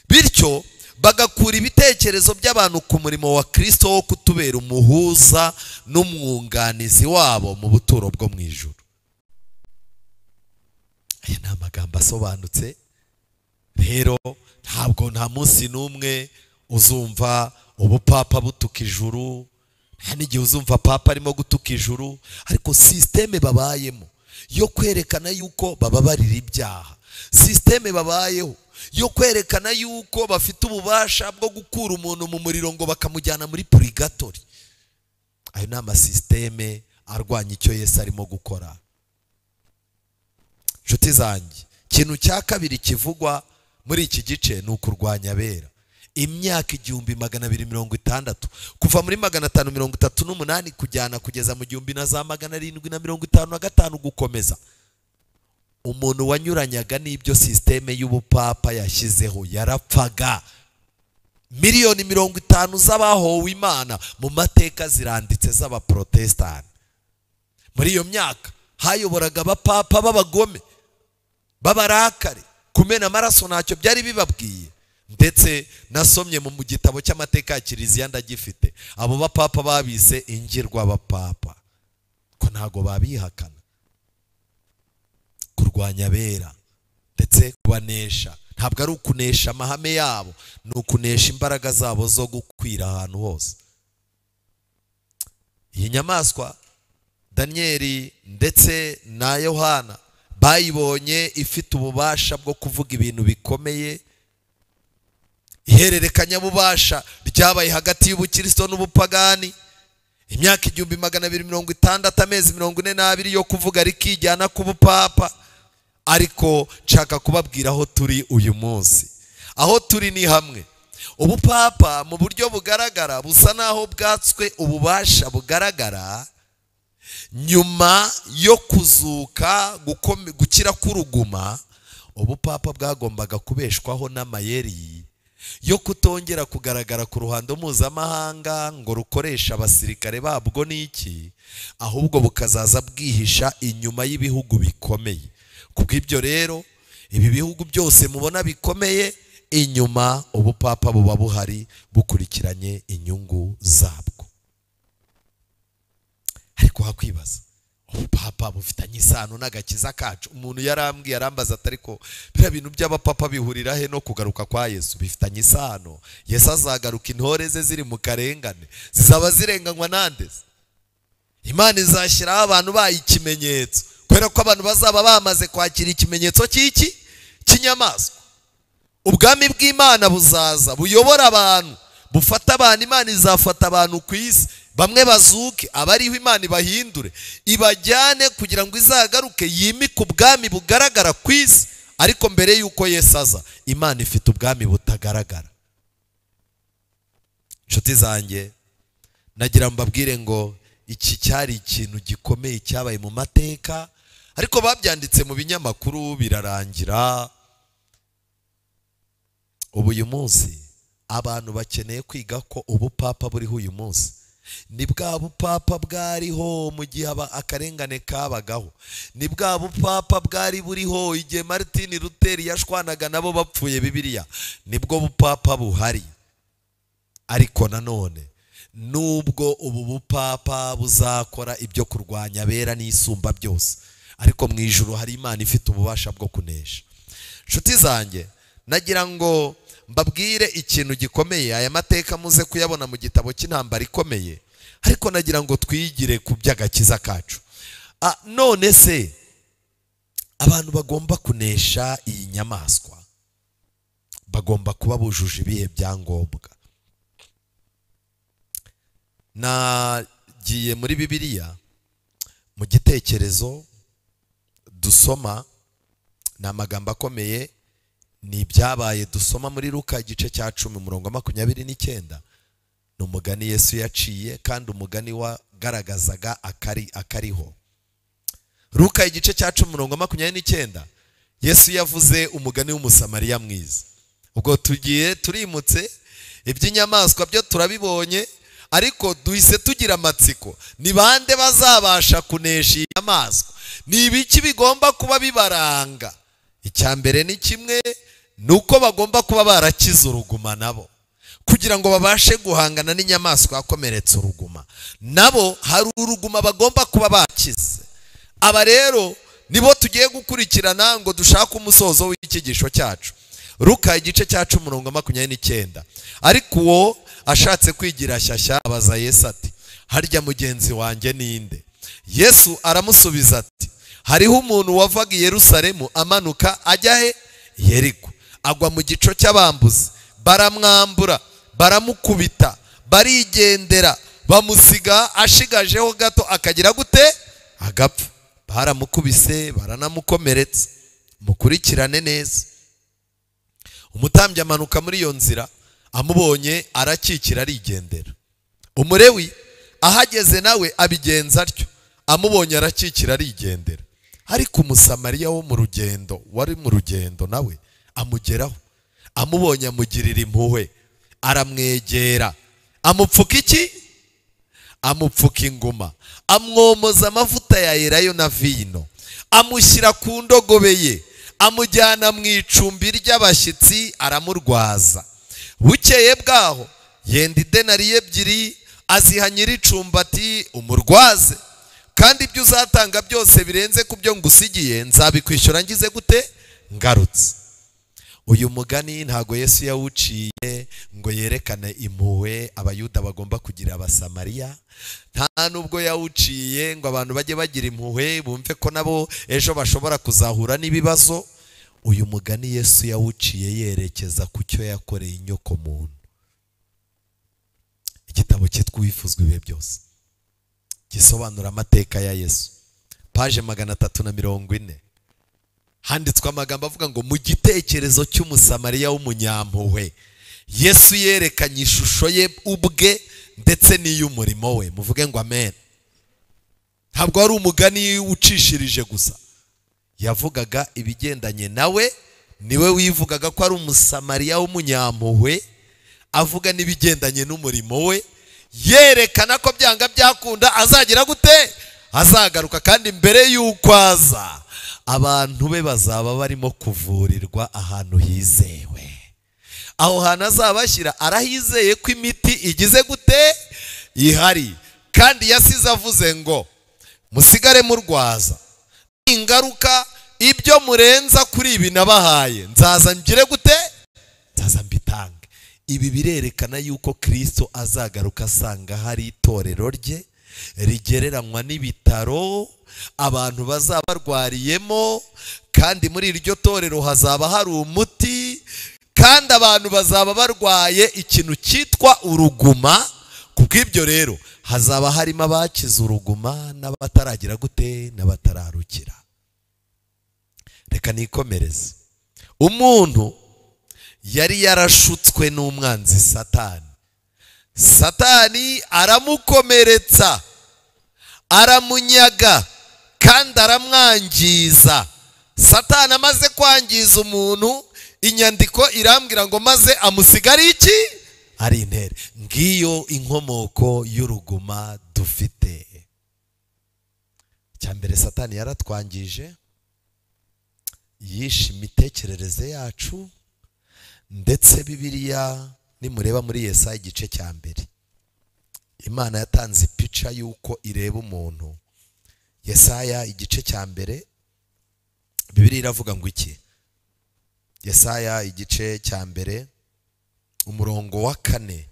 bityo bagakura ibitekerezo by'abantu ku murimo wa Kristo wo kutubera umuhuza n'umwunganizi wabo mu buturo bwo mu ijuru. Aya ni amagambo asobanutse. Rero ntabwo nta munsi n'umwe uzumva ubupapa butuka ijuru, nta n'igihe uzumva papa arimo gutuka ijuru, ariko systeme babayemo yo kwerekana yuko bababarira ibyaha, systeme babayeho yo kwerekana yuko bafite ububasha bwo gukura umuntu mu muriro ngo bakamujyana muri purgatori. Ayo ni amasysteme arwanya icyo Yesu arimo gukora. Nshuti zanjye, ikintu cya kabiri kivugwa muri iki gice ni ukurwanya abera. Imyaka 1260 kuva muri 538 kujyana kugeza mu 1755 gukomeza, umuntu wanyuranyaga n'ibyo systeme y'ubupapa yashyizeho yarapfaga. Miliyoni 50 z'abahowe Imana mu mateka ziranditse z'abaprotestani. Muri iyo myaka hayoboraga abapapa b'abagome. babarakare. Kumena amaraso ntacyo byari bibabwiye. Ndetse nasomye mu gitabo cy'amateka ya Kiliziya ndagifite, abo bapapa babise ingirwa bapapa, ko ntago babihakana. Kurwanya abera ndetse kubanesha, ntabwo ari ukunesha amahame yabo, ni ukunesha imbaraga zabo zo gukwira ahantu hose. Iyi nyamaswa Danieli ndetse na Yohana bayibonye ifite ububasha bwo kuvuga ibintu bikomeye. Ihererekanya bubasha ryabaye hagati y'ubukristo n'ubupagani. Imyaka 1260, amezi 42 yo kuvuga rikijyana ku bupapa. Ariko nshaka kubabwira aho turi uyu munsi. Aho turi ni hamwe. Ubupapa mu buryo bugaragara busa naho bwatswe ububasha bugaragara nyuma yo kuzuka gukira k'uruguma. Ubupapa bwagombaga kubeshwaho n'amayeri yo kutongera kugaragara ku ruhando mpuzamahanga ngo rukoresha abasirikare babwo n'iki, ahubwo bukazaza bwihisha inyuma y'ibihugu bikomeye. Kubw'ibyo rero ibi bihugu byose mubona bikomeye, inyuma ubupapa buba buhari bukurikiranye inyungu zabwo. Ariko hakwibaza, ubupapa bufitanye isano n'agakiza kacu? Umuntu yarambwiye, arambaza ati ariko biriya bintu by'abapapa bihurira he no kugaruka kwa Yesu? Bifitanye isano. Yesu azagaruka, intore ze ziri mu karengane zizaba zirenganywa nande? Imana izashyiraho abantu bayi ikimenyetso, kubera ko abantu bazaba bamaze kwakira ikimenyetso cy'iki cy'inyamaswa. Ubwami bw'Imana buzaza buyobora abantu, bufata abantu. Imana izafata abantu ku isi, bamwe bazuke, abariho Imana ibahindure ibajyane kugira ngo izagaruke yimike ubwami bugaragara ku isi. Ariko mbere yuko Yesu aza, Imana ifite ubwami butagaragara. Nshuti zanjye, nagira mbabwire ngo iki cyari ikintu gikomeye cyabaye mu mateka, ariko babyanditse mu binyamakuru birarangira. Ubu uyu munsi abantu bakeneye kwiga ko ubupapa buriho uyu munsi ni bwa bupapa bwariho mu gihe akarengane kabagaho, ni bwa bupapa bwari buriho igihe Martin Luther yashwanaga nabo bapfuye Bibiliya, nibwo bupapa buhari. Ariko nanone nubwo ubu bupapa buzakora ibyo kurwanya abera n'isumba byose, ariko mu ijuru hari Imana ifite ububasha bwo kunesha. Nshuti zanjye, nagira ngo mbabwire ikintu gikomeye. Aya mateka muze kuyabona mu gitabo cy'intambara ikomeye, ariko nagira ngo twigire ku by'agakiza kacu. None se abantu bagomba kunesha iyi nyamaswa bagomba kuba bujuje ibihe byangombwa? Nagiye muri Bibiliya mu gitekerezo dusoma, ni amagambo akomeye, ni ibyabaye dusoma muri Luka igice cya 10:29. Ni umugani Yesu yaciye, kandi umugani wagaragazaga akariho. Luka igice cya 10:29, Yesu yavuze umugani w'umusamariya mwiza. Ubwo tugiye turimutse, iby'inyamaswa byo turabibonye, ariko duhise tugira amatsiko. Ni bande bazabasha kunesha iyi nyamaswa? Ni ibiki bigomba kuba bibaranga? Icyambere ni kimwe, nuko bagomba kuba barakize uruguma nabo, kugira ngo babashe guhangana n'inyamaswa yakomeretse uruguma. Nabo hari uruguma bagomba kuba bakize. Aba rero nibo tugiye gukurikirana ngo dushake umusozo w'ikigisho cyacu. Luka igice cya 10:29. Ariko uwo ashatse kwigira shyashya abaza Yesu ati, harya mugenzi wanjye ninde? Yesu aramusubiza ati, hariho umuntu wavaga i Yerusalemu amanuka ajya he? Yeriko. Agwa mu gico cy'abambuzi, baramwambura, baramukubita, barigendera, bamusiga ashigajeho gato akagira gute? Agapfa. Baramukubise, baranamukomeretsa. Mukurikirane neza. Umutambyi amanuka muri iyo nzira, amubonye arakikira arigendera. Umulewi ahageze nawe abigenza atyo, amubonye arakikira arigendera. Ariko umusamariya wo mu rugendo, wari mu rugendo, nawe amugeraho, amubonye amugirira impuhwe, aramwegera, amupfuka iki? Amupfuka inguma, amwomoza amavuta ya elayo na vino, amushyira ku ndogobe ye, amujyana mu icumbi ry'abashyitsi aramurwaza. Bukeye bwaho yenda idenariyo ebyiri aziha nyir'icumbi ati umurwaze, kandi ibyo uzatanga byose birenze ku byo ngusigiye nzabikwishyura ngize gute? Ngarutse. Uyu mugani ntago Yesu yawuciye ngo yerekane impuhwe abayuda bagomba kugira abasamariya, nta nubwo yawuciye ngo abantu bajye bagira impuhwe bumve ko nabo ejo bashobora kuzahura n'ibibazo. Uyu mugani Yesu yawuciye yerekeza ku cyo yakoreye inyoko muntu. Igitabo cyitwa Uwifuzwa ibihe byose gisobanura amateka ya Yesu, paje 340 handitswe amagambo avuga ngo mu gitekerezo cy'umusamariya w'umunyampuhwe Yesu yerekanye ishusho ye ubwe ndetse n'iy'umurimo we. Muvuge ngo amen. Ntabwo ari umugani ucishirije gusa, yavugaga ibigendanye nawe, niwe wivugaga ko ari umusamariya w'umunyampuhwe, avuga n'ibigendanye n'umurimo we, yerekana ko byanga byakunda azagira gute? Azagaruka, kandi mbere y'uko aza abantu be bazaba barimo kuvurirwa ahantu hizewe. Aho hantu azabashyira arahizeye ko imiti igize gute? Ihari. Kandi yasize avuze ngo musigare murwaza, ingaruka ibyo murenza kuri ibi nabahaye nzaza ngire gute? Nzaza mbitange. Ibi birerekana yuko Kristo azagaruka asanga hari itorero rye rigereranywa n'ibitaro abantu bazaba barwariyemo, kandi muri iryo torero hazaba hari umuti, kandi abantu bazaba barwaye ikintu cyitwa uruguma. Kubw'ibyo rero hazaba harimo abakize uruguma n'abataragira gute? N'abatararukira. Reka nikomereze. Umuntu yari yarashutswe n'umwanzi Satani. Satani aramukomeretsa, aramunyaga kandi aramwangiza. Satani amaze kwangiza umuntu, inyandiko irambwira ngo maze amusigara iki? Ari intere. Ngiyo inkomoko y'uruguma dufite. Cyambere Satani yaratwangije, yishe imitekerereze yacu, ndetse Bibiliya nimureba muri Yesaya igice cya mbere, Imana yatanze ipica yuko ireba umuntu. Yesaya igice cya mbere, Bibiliya iravuga ngo iki? Yesaya igice cya mbere umurongo wa 4,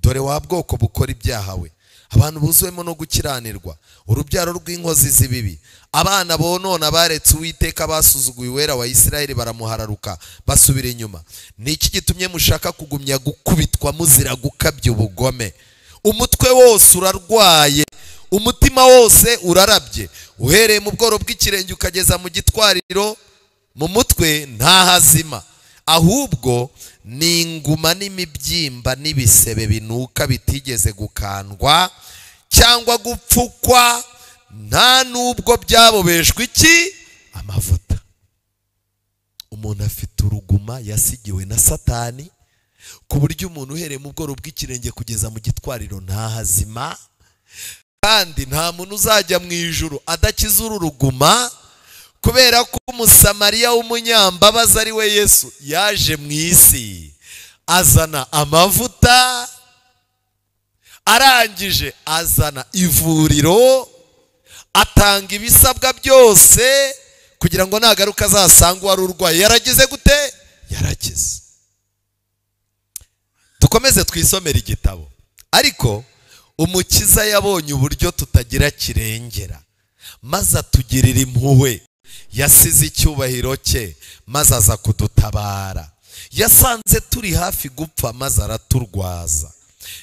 dore wa bwoko bukora ibyaha we, abantu buzuwemo no gukiranirwa, urubyaro rw'inkozi z'ibibi, abana bonona baretse Uwiteka, basuzuguye Uwera wa Isirayeli, baramuhararuka basubira inyuma. Ni iki gitumye mushaka kugumya gukubitwa muzira gukabya ubugome? Umutwe wose urarwaye, umutima wose urarabye, uhereye mu bworo bw'ikirenge ukageza mu gitwariro, mu mutwe nta hazima, ahubwo ni inguma n'imibyimba n'ibisebe binuka bitigeze gukandwa cyangwa gupfukwa, nta nubwo byabobeshwe iki? Amavuta. Umuntu afite uruguma yasigiwe na Satani, ku buryo umuntu uhereye mu bworo bw'ikirenge kugeza mu gitwariro nta hazima, kandi nta muntu uzajya mu ijuru adakiza uru ruguma, kubera ko umusamariya w'umunyambabazi ari we Yesu yaje mu isi azana amavuta, arangije azana ivuriro, atanga ibisabwa byose kugira ngo nagaruka azasanga uwari urwaye yaragize gute? Yarakize. Dukomeze twisomera igitabo. Ariko umukiza yabonye uburyo tutagira kirengera, maze atugirira impuhwe, yasize icyubahiro cye maze aza kudutabara. Yasanze turi hafi gupfa maze araturwaza,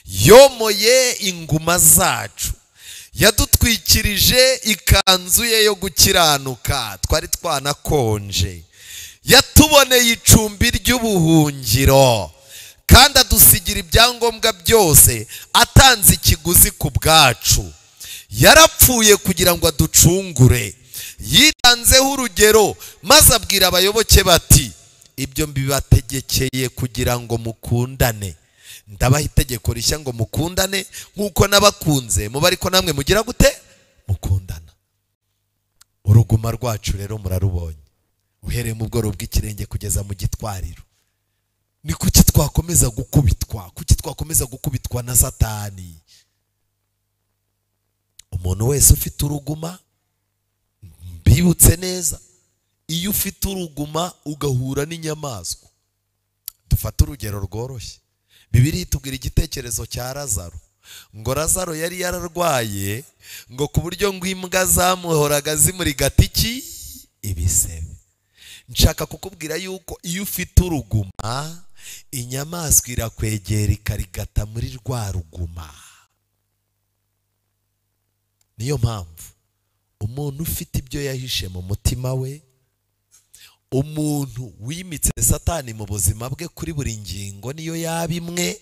yomoye inguma zacu, yadutwikirije ikanzu ye yo gukiranuka, twari twanakonje, yatuboneye icumbi ry'ubuhungiro, kandi adusigira ibyangombwa byose, atanze ikiguzi ku bwacu. Yarapfuye kugira ngo aducungure, yitanzeho urugero, maze abwira abayoboke bati ibyo mbibategekeye kugira ngo mukundane. Ndabaha itegeko rishya ngo mukundane nk'uko nabakunze, muba ariko namwe mugira gute? Mukundana. Uruguma rwacu rero murarubonye. uhereye mu bworo bw'ikirenge kugeza mu gitwariro. Ni kuki twakomeza gukubitwa? Kuki twakomeza gukubitwa na Satani? Umuntu wese ufite uruguma, mbibutse neza, iyo ufite uruguma ugahura n'inyamaswa. Dufata urugero rworoshye. Bibiliya itubwira igitekerezo cya Lazaro. Ngo Lazaro yari yararwaye, ngo ku buryo ngo imbwa zamuhoraga zimurigata iki? Ibisebe. Nshaka kukubwira yuko iyo ufite uruguma, inyamaswa irakwegera ikarigata muri rwa ruguma. Niyo mpamvu umuntu ufite ibyo yahishe mu mutima we, umuntu wimitse Satani mu buzima bwe kuri buri ngingo niyo yaba imwe,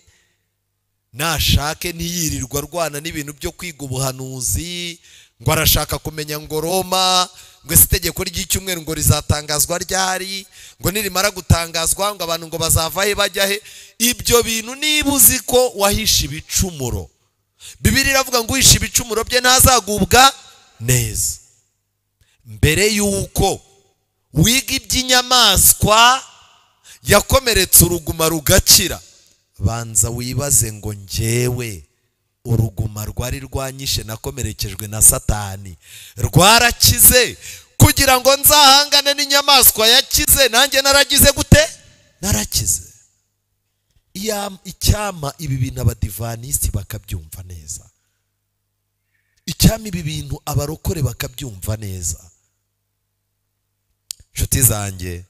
nashake ntiyirirwa arwana n'ibintu byo kwiga ubuhanuzi, ngo arashaka kumenya ngo Roma, ngo ese itegeko ry'icyumweru ngo rizatangazwa ryari, ngo nirimara gutangazwa ngo abantu ngo bazava he bajya he. Ibyo bintu niba uzi ko wahishe ibicumuro, Bibiliya iravuga ngo uhishe ibicumuro bye ntazagubwa neza. Mbere yuko wiga iby'inyamaswa yakomeretse uruguma rugakira, banza wibaze ngo njyewe uruguma rwari rwanyishe nakomerekejwe na Satani rwarakize kugira ngo nzahangane n'inyamaswa yakize, nanjye naragize gute? Narakize. Icyama ibi bintu abadivanisi bakabyumva neza, icyama ibi bintu abarokore bakabyumva neza. Nshuti zanjye,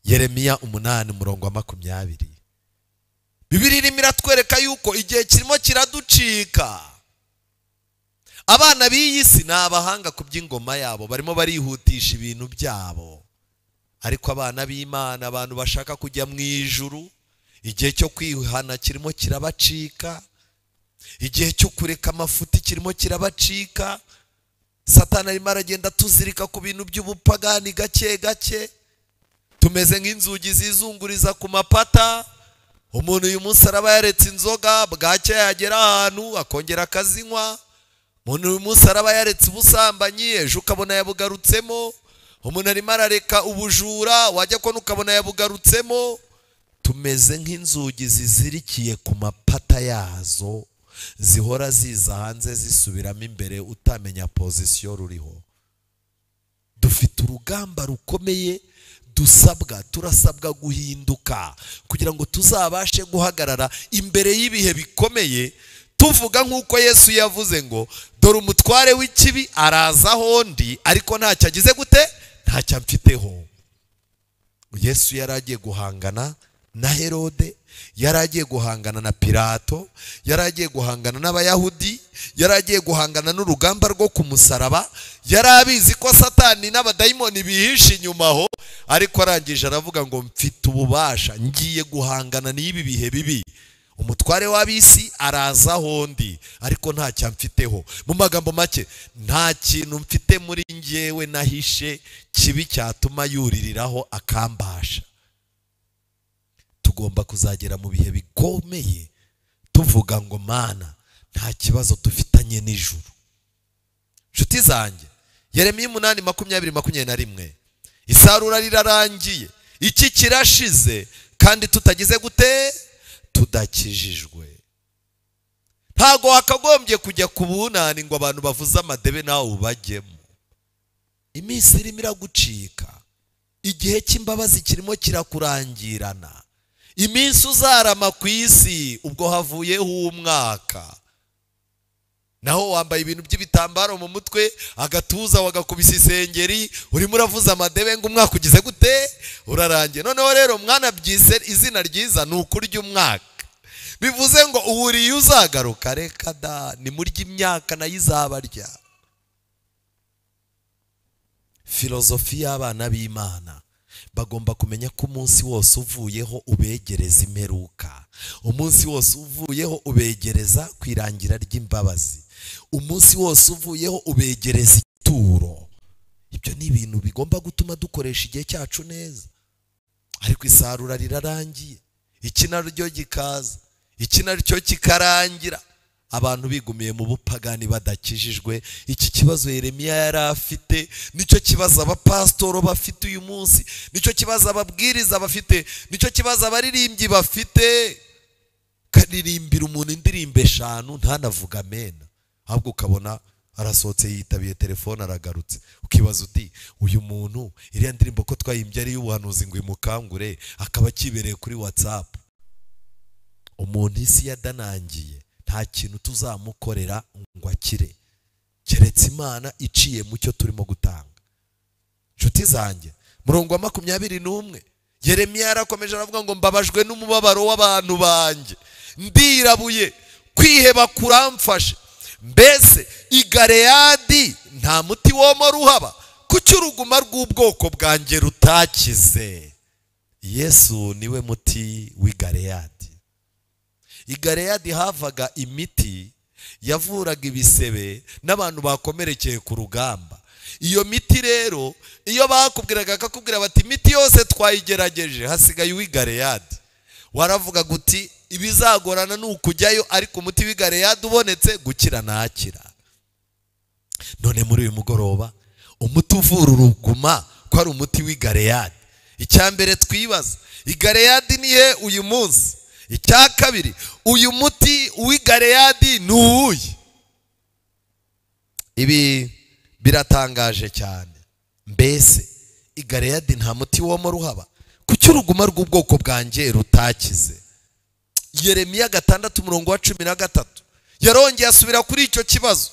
Yeremiya 8:20, Bibiliya irimo iratwereka yuko igihe kirimo kiraducika. Abana b'iyi si ni abahanga ku by'ingoma yabo, barimo barihutisha ibintu byabo. Ariko abana b'Imana, abantu bashaka kujya mu ijuru, igihe cyo kwihana kirimo kirabacika, igihe cyo kureka amafuti kirimo kirabacika. Satani arimo aragenda tuzirika ku bintu by'ubupagani gake gake, tumeze nk'inzugi zizunguriza ku mapata. Umuntu uyu munsi araba yaretse inzoga, bwacye yagera ahantu akongera akazinywa. Umuntu uyu munsi araba yaretse ubusambanyi, ejo ukabona yabugarutsemo. Umuntu arimo arareka ubujura, wajya kubona ukabona yabugarutsemo. Tumeze nk'inzugi zizirikiye ku mapata yazo, zihora ziza hanze zisubiramo imbere utamenya pozisiyo ruriho. Dufite urugamba rukomeye turasabwa guhinduka kugira ngo tuzabashe guhagarara imbere y'ibihe bikomeye, tuvuga nk'uko Yesu yavuze ngo dore umutware w'ikibi araza hondi, ariko ntacyo agize gute? Ntacyo amfiteho. Yesu yaragiye guhangana na Herode, yaragiye guhangana na Pilato, yaragiye guhangana n'abayahudi, yaragiye guhangana n'urugamba rwo ku musaraba. Yarabizi ko Satani n'abadayimoni bihishe inyuma ho, ariko arangije aravuga ngo mfite ububasha, ngiye guhangana n'ibi bihe bibi. Umutware w'abisi araza hondi, ariko ntacyo amfiteho. Mu magambo make, nta kintu mfite muri njyewe nahishe kibi cyatuma yuririraho akambasha. Tugomba kuzagera mu bihe bikomeye tuvuga ngo Mana, nta kibazo dufitanye n'ijuru. Nshuti zanjye, Yeremiya 8:20, isarura rirarangiye, iki kirashize, kandi tutagize gute? Tudakijijwe. Ntago wakagombye kujya ku bunani ngo abantu bavuze amadebe nawe ubajyemo. Iminsi irimo iragucika, igihe cy'imbabazi kirimo kirakurangirana. Iminsi uzarama ku isi ubwo havuyeho umwaka, naho wambaye ibintu by'ibitambaro mu mutwe, agatuza wagakubisa isengeri, urimo uravuza amadebe ngo umwaka ugize gute? Urarangiye. Noneho rero mwana byise izina ryiza ni ukurya umwaka. Bivuze ngo uburiye uzagaruka, reka da, ni murya imyaka nayo izabarya. Filozofi y'abana b'Imana bagomba kumenya ko umunsi wose uvuyeho ubegereza imperuka, umunsi wose uvuyeho ubegereza kwirangira ry'imbabazi, umunsi wose uvuyeho ubegereza ituro. Ibyo ni ibintu bigomba gutuma dukoresha igihe cyacu neza. Ariko isarura rirarangiye, iki naryo gikaza, iki naryo kikarangira, abantu bigumiye mu bupagani badakijijwe. Iki kibazo Yeremiya yari afite nicyo kibazo abapasitoro bafite uyu munsi, nicyo kibazo ababwiriza bafite, nicyo kibazo abaririmbyi bafite. Karirimbira umuntu indirimbo 5 ntanavuga amena, ahubwo ukabona arasohotse yitabiye telefone aragarutse, ukibaza uti uyu muntu iriya ndirimbo ko twayimbye ari y'ubuhanuzi ngo imukangure, akaba kibereye kuri WhatsApp. Umuntu isi yadanangiye, nta kintu tuzamukorera ngo akire keretse Imana iciye mu cyo turimo gutanga. Nshuti zanjye, murongo wa 21 Yeremiya yarakomeje aravuga ngo mbabajwe n'umubabaro w'abantu banjye, ndirabuye, kwiheba kuramfashe. Mbese i Galeyadi nta muti womora uhaba, kuki uruguma rw'ubwoko bwanjye rutakize? Yesu niwe muti w'i Galeyadi. I Galeyadi havaga imiti yavuraga ibisebe n'abantu bakomerekeye ku rugamba. Iyo miti rero iyo bakubwiraga akakubwira bati imiti yose twayigerageje hasigaye uw'i Galeyadi, waravuga guti ibizagorana n'ukujyayo, ariko umuti w'i Galeyadi ubonetse gukira nakira. None muri uyu mugoroba umuti uvura uruguma ko ari umuti w'i Galeyadi. Icyambere twibaza, i Galeyadi nihe uyu munsi? Icya kabiri, uyu muti w'i Galeyadi ni uwuhe? Ibi biratangaje cyane. Mbese i Galeyadi nta muti womora uhaba, kuki uruguma rw'ubwoko bwanjye rutakize? Yeremiya 6:13 yarongeye asubira kuri icyo kibazo,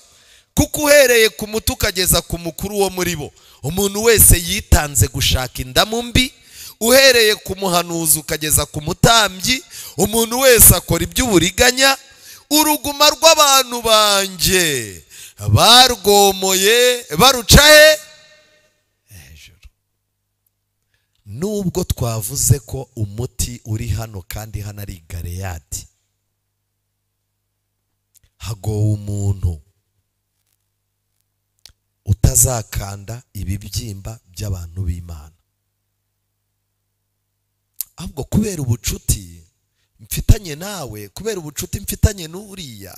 kuko uhereye ku muti ukageza ku mukuru wo muri bo, umuntu wese yitanze gushaka indamu mbi. Uhereye ku muhanuzi ukageza ku mutambyi, umuntu wese akora iby'uburiganya. Uruguma rw'abantu banjye barwomoye barucahe hejuru. Nubwo twavuze ko umuti uri hano kandi hano ari Galeyadi, hagowe umuntu utazakanda ibibyimba by'abantu b'Imana. Ahubwo kubera ubucuti mfitanye nawe, kubera ubucuti mfitanye n'uriya,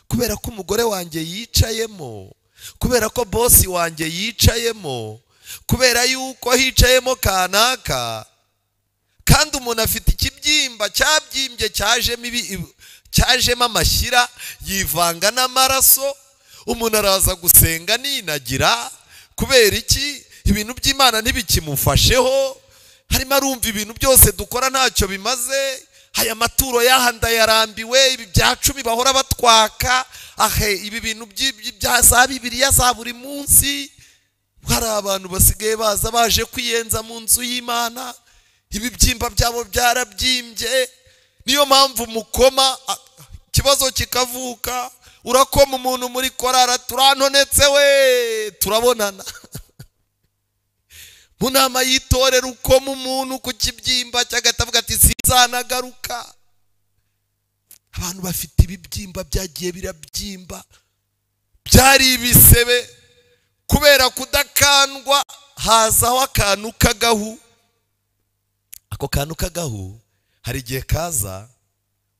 kubera ko umugore wanjye yicayemo, kubera ko bosi wanjye yicayemo, kubera yuko hicayemo kanaka, kandi umuntu afite ikibyimba cyabyimbye cyajemo amashyira yivanga n'amaraso, umuntu araza gusenga ninagira. Kubera iki? Ibintu by'Imana ntibikimufasheho, harimo arumva ibintu byose dukora ntacyo bimaze. Aya maturo yahanda yarambiwe, ibi bya 10 bahora batwaka, ibi bintu bya za Bibiliya za buri munsi. Hari abantu basigaye baza baje kwiyenza mu nzu y'Imana, ibibyimba byabo byarabyimbye. Niyo mpamvu mukoma kibazo kikavuka, urakoma umuntu muri korara, turantonetse we, turabonana. Munama yitorera ukoma umuntu ku kibyimba cyagatavuga ati sinzanagaruka. Abantu bafite ibibyimba byagiye birabyimba, byari ibisebe, kubera kudakandwa hazaho akantu k'agahu. Ako kantu k'agahu hari igihe kaza,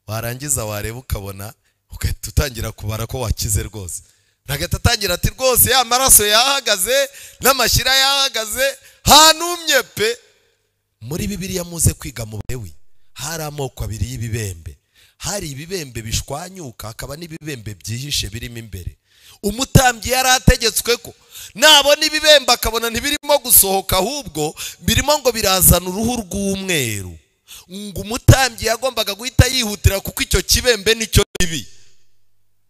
warangiza wareba ukabona ugahita utangira kubara ko wakize rwose. Nagahita atangira ati rwose ya maraso yahagaze n'amashyira yahagaze, hanumye pe. Muri Bibiliya muze kwiga mu Balewi hari amoko abiri y'ibibembe. Hari ibibembe bishwanyuka, hakaba n'ibibembe byihishe birimo imbere. Umutambyi yari ategetswe ko nabona ibibembe akabona ntibirimo gusohoka, ahubwo birimo ngo birazana uruhu rw'umweru, ngo umutambyi yagombaga guhita yihutira, kuko icyo kibembe nicyo bibi.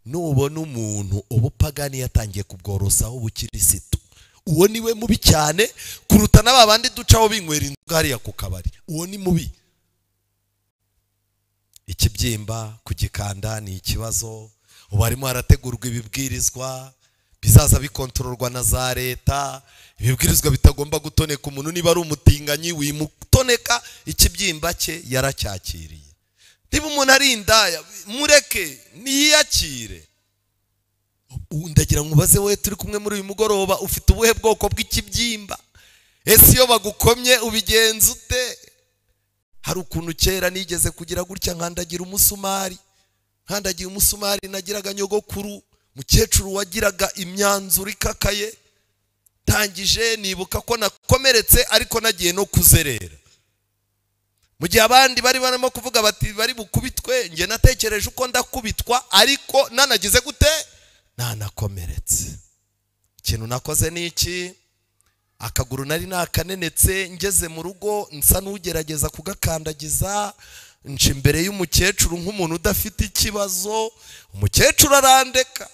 Nubona umuntu ubupagani yatangiye kubworosaho ubukirisitu, uwo niwe mubi cyane kuruta n'abandi ducaho binywera inzoga hariya ku kabari. Uwo ni mubi. Ikibyimba kugikanda ni ikibazo. Ubu harimo harategurwa ibibwirizwa bizaza bikontororwa na za leta. Ibibwirizwa bitagomba gutoneka umuntu, niba ari umutinganyi wimutoneka, ikibyimba cye yaracyakiriye. Niba umuntu ari indaya, mureke niyakire. Ndagira ngo ubaze wowe turi kumwe muri uyu mugoroba, ufite ubuhe bwoko bw'ikibyimba? Ese iyo bagukomye ubigenza ute? Hari ukuntu kera nigeze kugira gutya nkandagira umusumari, nkandagiye umusumari, nagiraga nyogokuru mukecuru wagiraga imyanzuro ikakaye, tangije nibuka ko nakomeretse ariko nagiye no kuzerera. Mu gihe abandi bari barimo kuvuga bati bari bukubitwe, nge natekereje uko ndakubitwa ariko nanagize gute, nanakomeretse. Ikintu nakoze ni iki, akaguru nari nakanenetse, ngeze mu rugo nsa n'ugerageza kugakandagiza, nca imbere y'umukecuru nk'umuntu udafite ikibazo, umukecuru arandeka.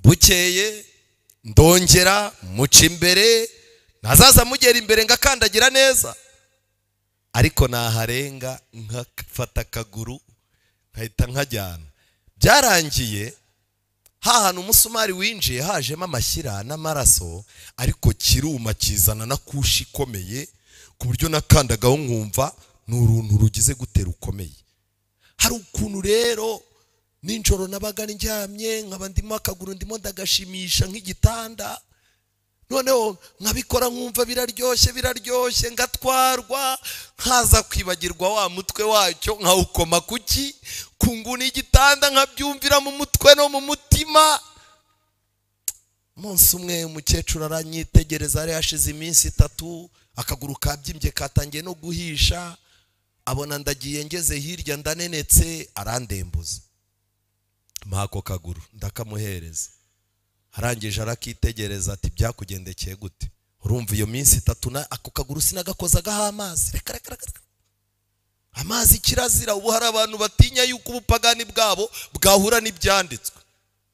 Bukeye ndongera muca imbere, nazaza mugera imbere ngakandagira neza, ariko naharenga nkafata akaguru nkahita nkajyana. Byarangiye hahana umusumari winjiye hajemo amashyira n'amaraso, ariko kiruma kizana na kushi ikomeye ku buryo nakandagaho nkumva n'uruntu rugize gutera ukomeye. Hari ukuntu rero ninjoro nabaga ndyamye nkaba ndimo akaguru ndimo ndagashimisha nk'igitanda, noneho nkabikora nkumva biraryoshye ngatwarwa, nkaza kwibagirwa wa mutwe wacyo nkawukoma kuki kunguna igitanda, nkabyumvira mu mutwe no mu mutima. Umunsi umwe umukecuru aranyitegereza, ari hashize iminsi 3, akaguru kabyimbye katangiye no guhisha, abona ndagiye ngeze hirya ndanenetse, arandembuza. Mpako kaguru ndakamuhereza, arangije arakitegereza ati byakugendekeye gute? Urumva iyo minsi 3 ako kaguru sinagakozagaho amazi, reka amazi kirazira. Ubu hari abantu batinya yuko ubupagani bwabo bwahura n'ibyanditswe.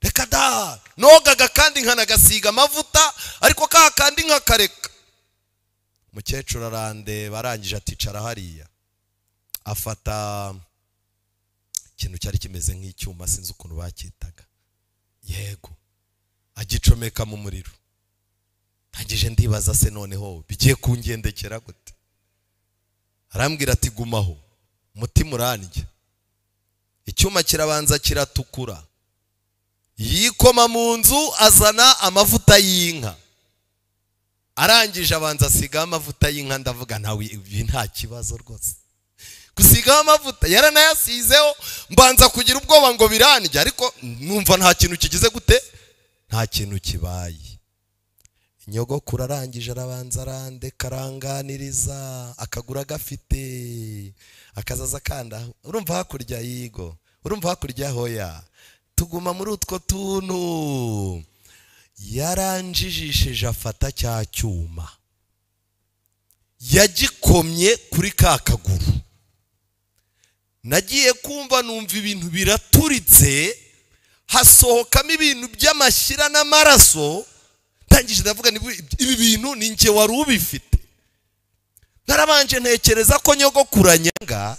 Reka da, nogaga kandi nkanagasiga amavuta, ariko kandi nkakareka. Umukecuru arandeba, arangije aticara hariya, afata ikintu cyari kimeze nk'icyuma, sinzi ukuntu bakitaga, yego, agicomeka mu muriro. Ntagije ndibaza se noneho bigiye kungendekera gute? Arambwira ati gumaho, umutima urandya. Icyuma kirabanza kiratukura, yikoma mu nzu azana amavuta y'inka. Arangije abanza asigaho amavuta y'inka, ndavuga nawe ibi nta kibazo rwose. Gusigaho amavuta yaranayasizeho, mbanza kugira ubwoba ngo birandya, ariko numva nta kintu kigize gute, nta kintu kibaye. Nyogokuru arangije arabanza arandeka, aranganiriza, akagura gafite akazaza kanda. Urumva hakurya yigo, urumva hakurya hoya, tuguma muri utwo tuntu. Yaranjijisheje afata cya cyuma, yagikomye kuri ka kaguru. Nagiye kumva numva ibintu biraturitse, hasohokamo ibintu by'amashyira n'amaraso. Ntangije ndavuga ibi bintu ni nge wari ubifite. Narabanje ntekereza ko nyogokuru anyanga,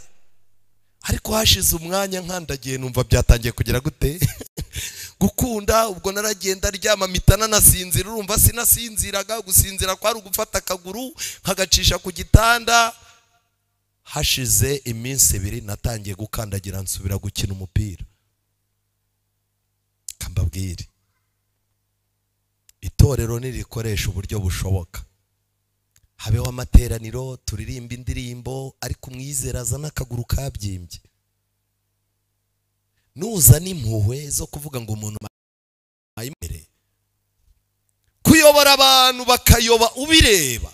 ariko hashize umwanya nkandagiye numva byatangiye kugira gute gukunda. Ubwo naragenda ryama mitana nasinzira. Urumva sinasinziraga, gusinzira kwari ugufata akaguru nkagacisha ku gitanda. Hashize iminsi 2 natangiye gukandagira, nsubira gukina umupira. Kambabwire, itorero nirikoresha uburyo bushoboka, habeho amateraniro, turirimba indirimbo, ariko umwizera azana akaguru kabyimbye. Nuza n'impuhwe zo kuvuga ngo umuntu mayimere, kuyobora abantu bakayoba ubireba,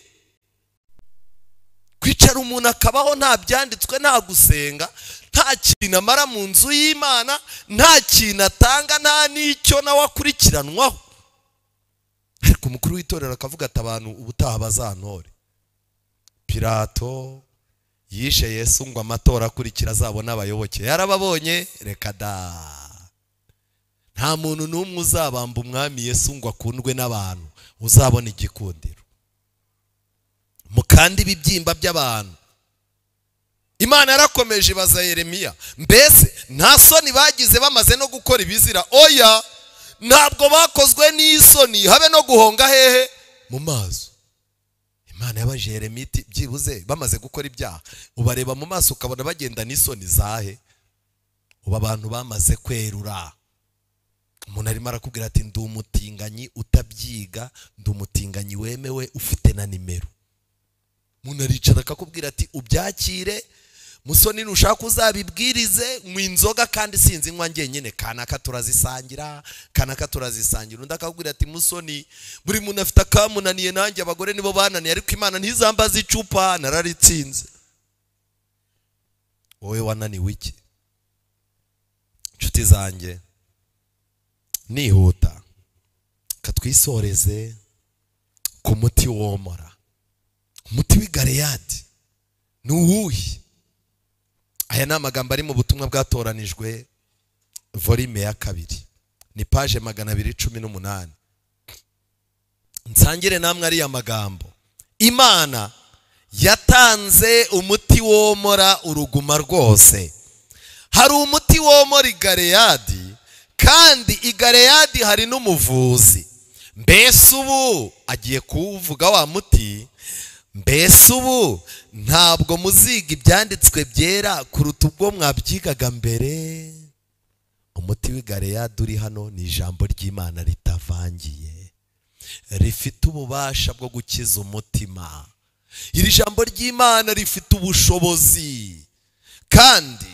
kwicara umuntu akabaho nta byanditswe, nta gusenga, nta kintu amara mu nzu y'Imana, nta kintu atanga, nta n'icyo nawe akurikiranwaho. Ariko umukuru w'itorero akavuga ati abantu ubutaha bazantore. Pilato yishe Yesu ngo amatora akurikira azabona abayoboke. Yarababonye, reka da, nta muntu n'umwe uzabamba umwami Yesu ngo akundwe n'abantu, uzabona igikundiro. Mukandi ibibyimba by'abantu. Imana yarakomeje ibaza Yeremiya, mbese nta soni bagize bamaze no gukora ibizira? Oya, ntabwo bakozwe n'isoni, habe no guhonga hehe mu maso. Imana yabaje Yeremiya iti byibuze bamaze gukora ibyaha ubareba mu maso ukabona bagenda n'isoni zahe? Uba abantu bamaze kwerura. Umuntu arimo arakubwira ati ndi umutinganyi utabyiga, ndi umutinganyi wemewe ufite na nimero. Umuntu aricara akakubwira ati ubyakire, musoni nushaka uzabibwirize mu inzoga kandi sinzi nywa ngenyine, kanaka turazisangira undi akakubwira ati musoni buri muntu afite akamunaniye, nanjye abagore nibo bananiye, ariko Imana ntizambaza icupa nararitsinze. Wowe wananiwe iki? Nshuti zanjye nihuta katwisoreze ku muti womora. Umuti w'i Galeyadi ni uwuhe? Aya ni amagambo ari mu butumwa bwatoranijwe volume ya 2, ni page 218. Nsangire namwe ari amagambo. Imana yatanze umuti womora uruguma rwose. Hari umuti womora i Galeyadi, kandi i Galeyadi hari n'umuvuzi. Mbese ubu agiye kuvuga wa muti, mbese ubu ntabwo muziga ibyanditswe byera kuruta ubwo mwabyigaga mbere? Umuti w'i Galeyadi uri hano ni ijambo ry'Imana ritavangiye, rifite ububasha bwo gukiza umutima. Iri jambo ry'Imana rifite ubushobozi, kandi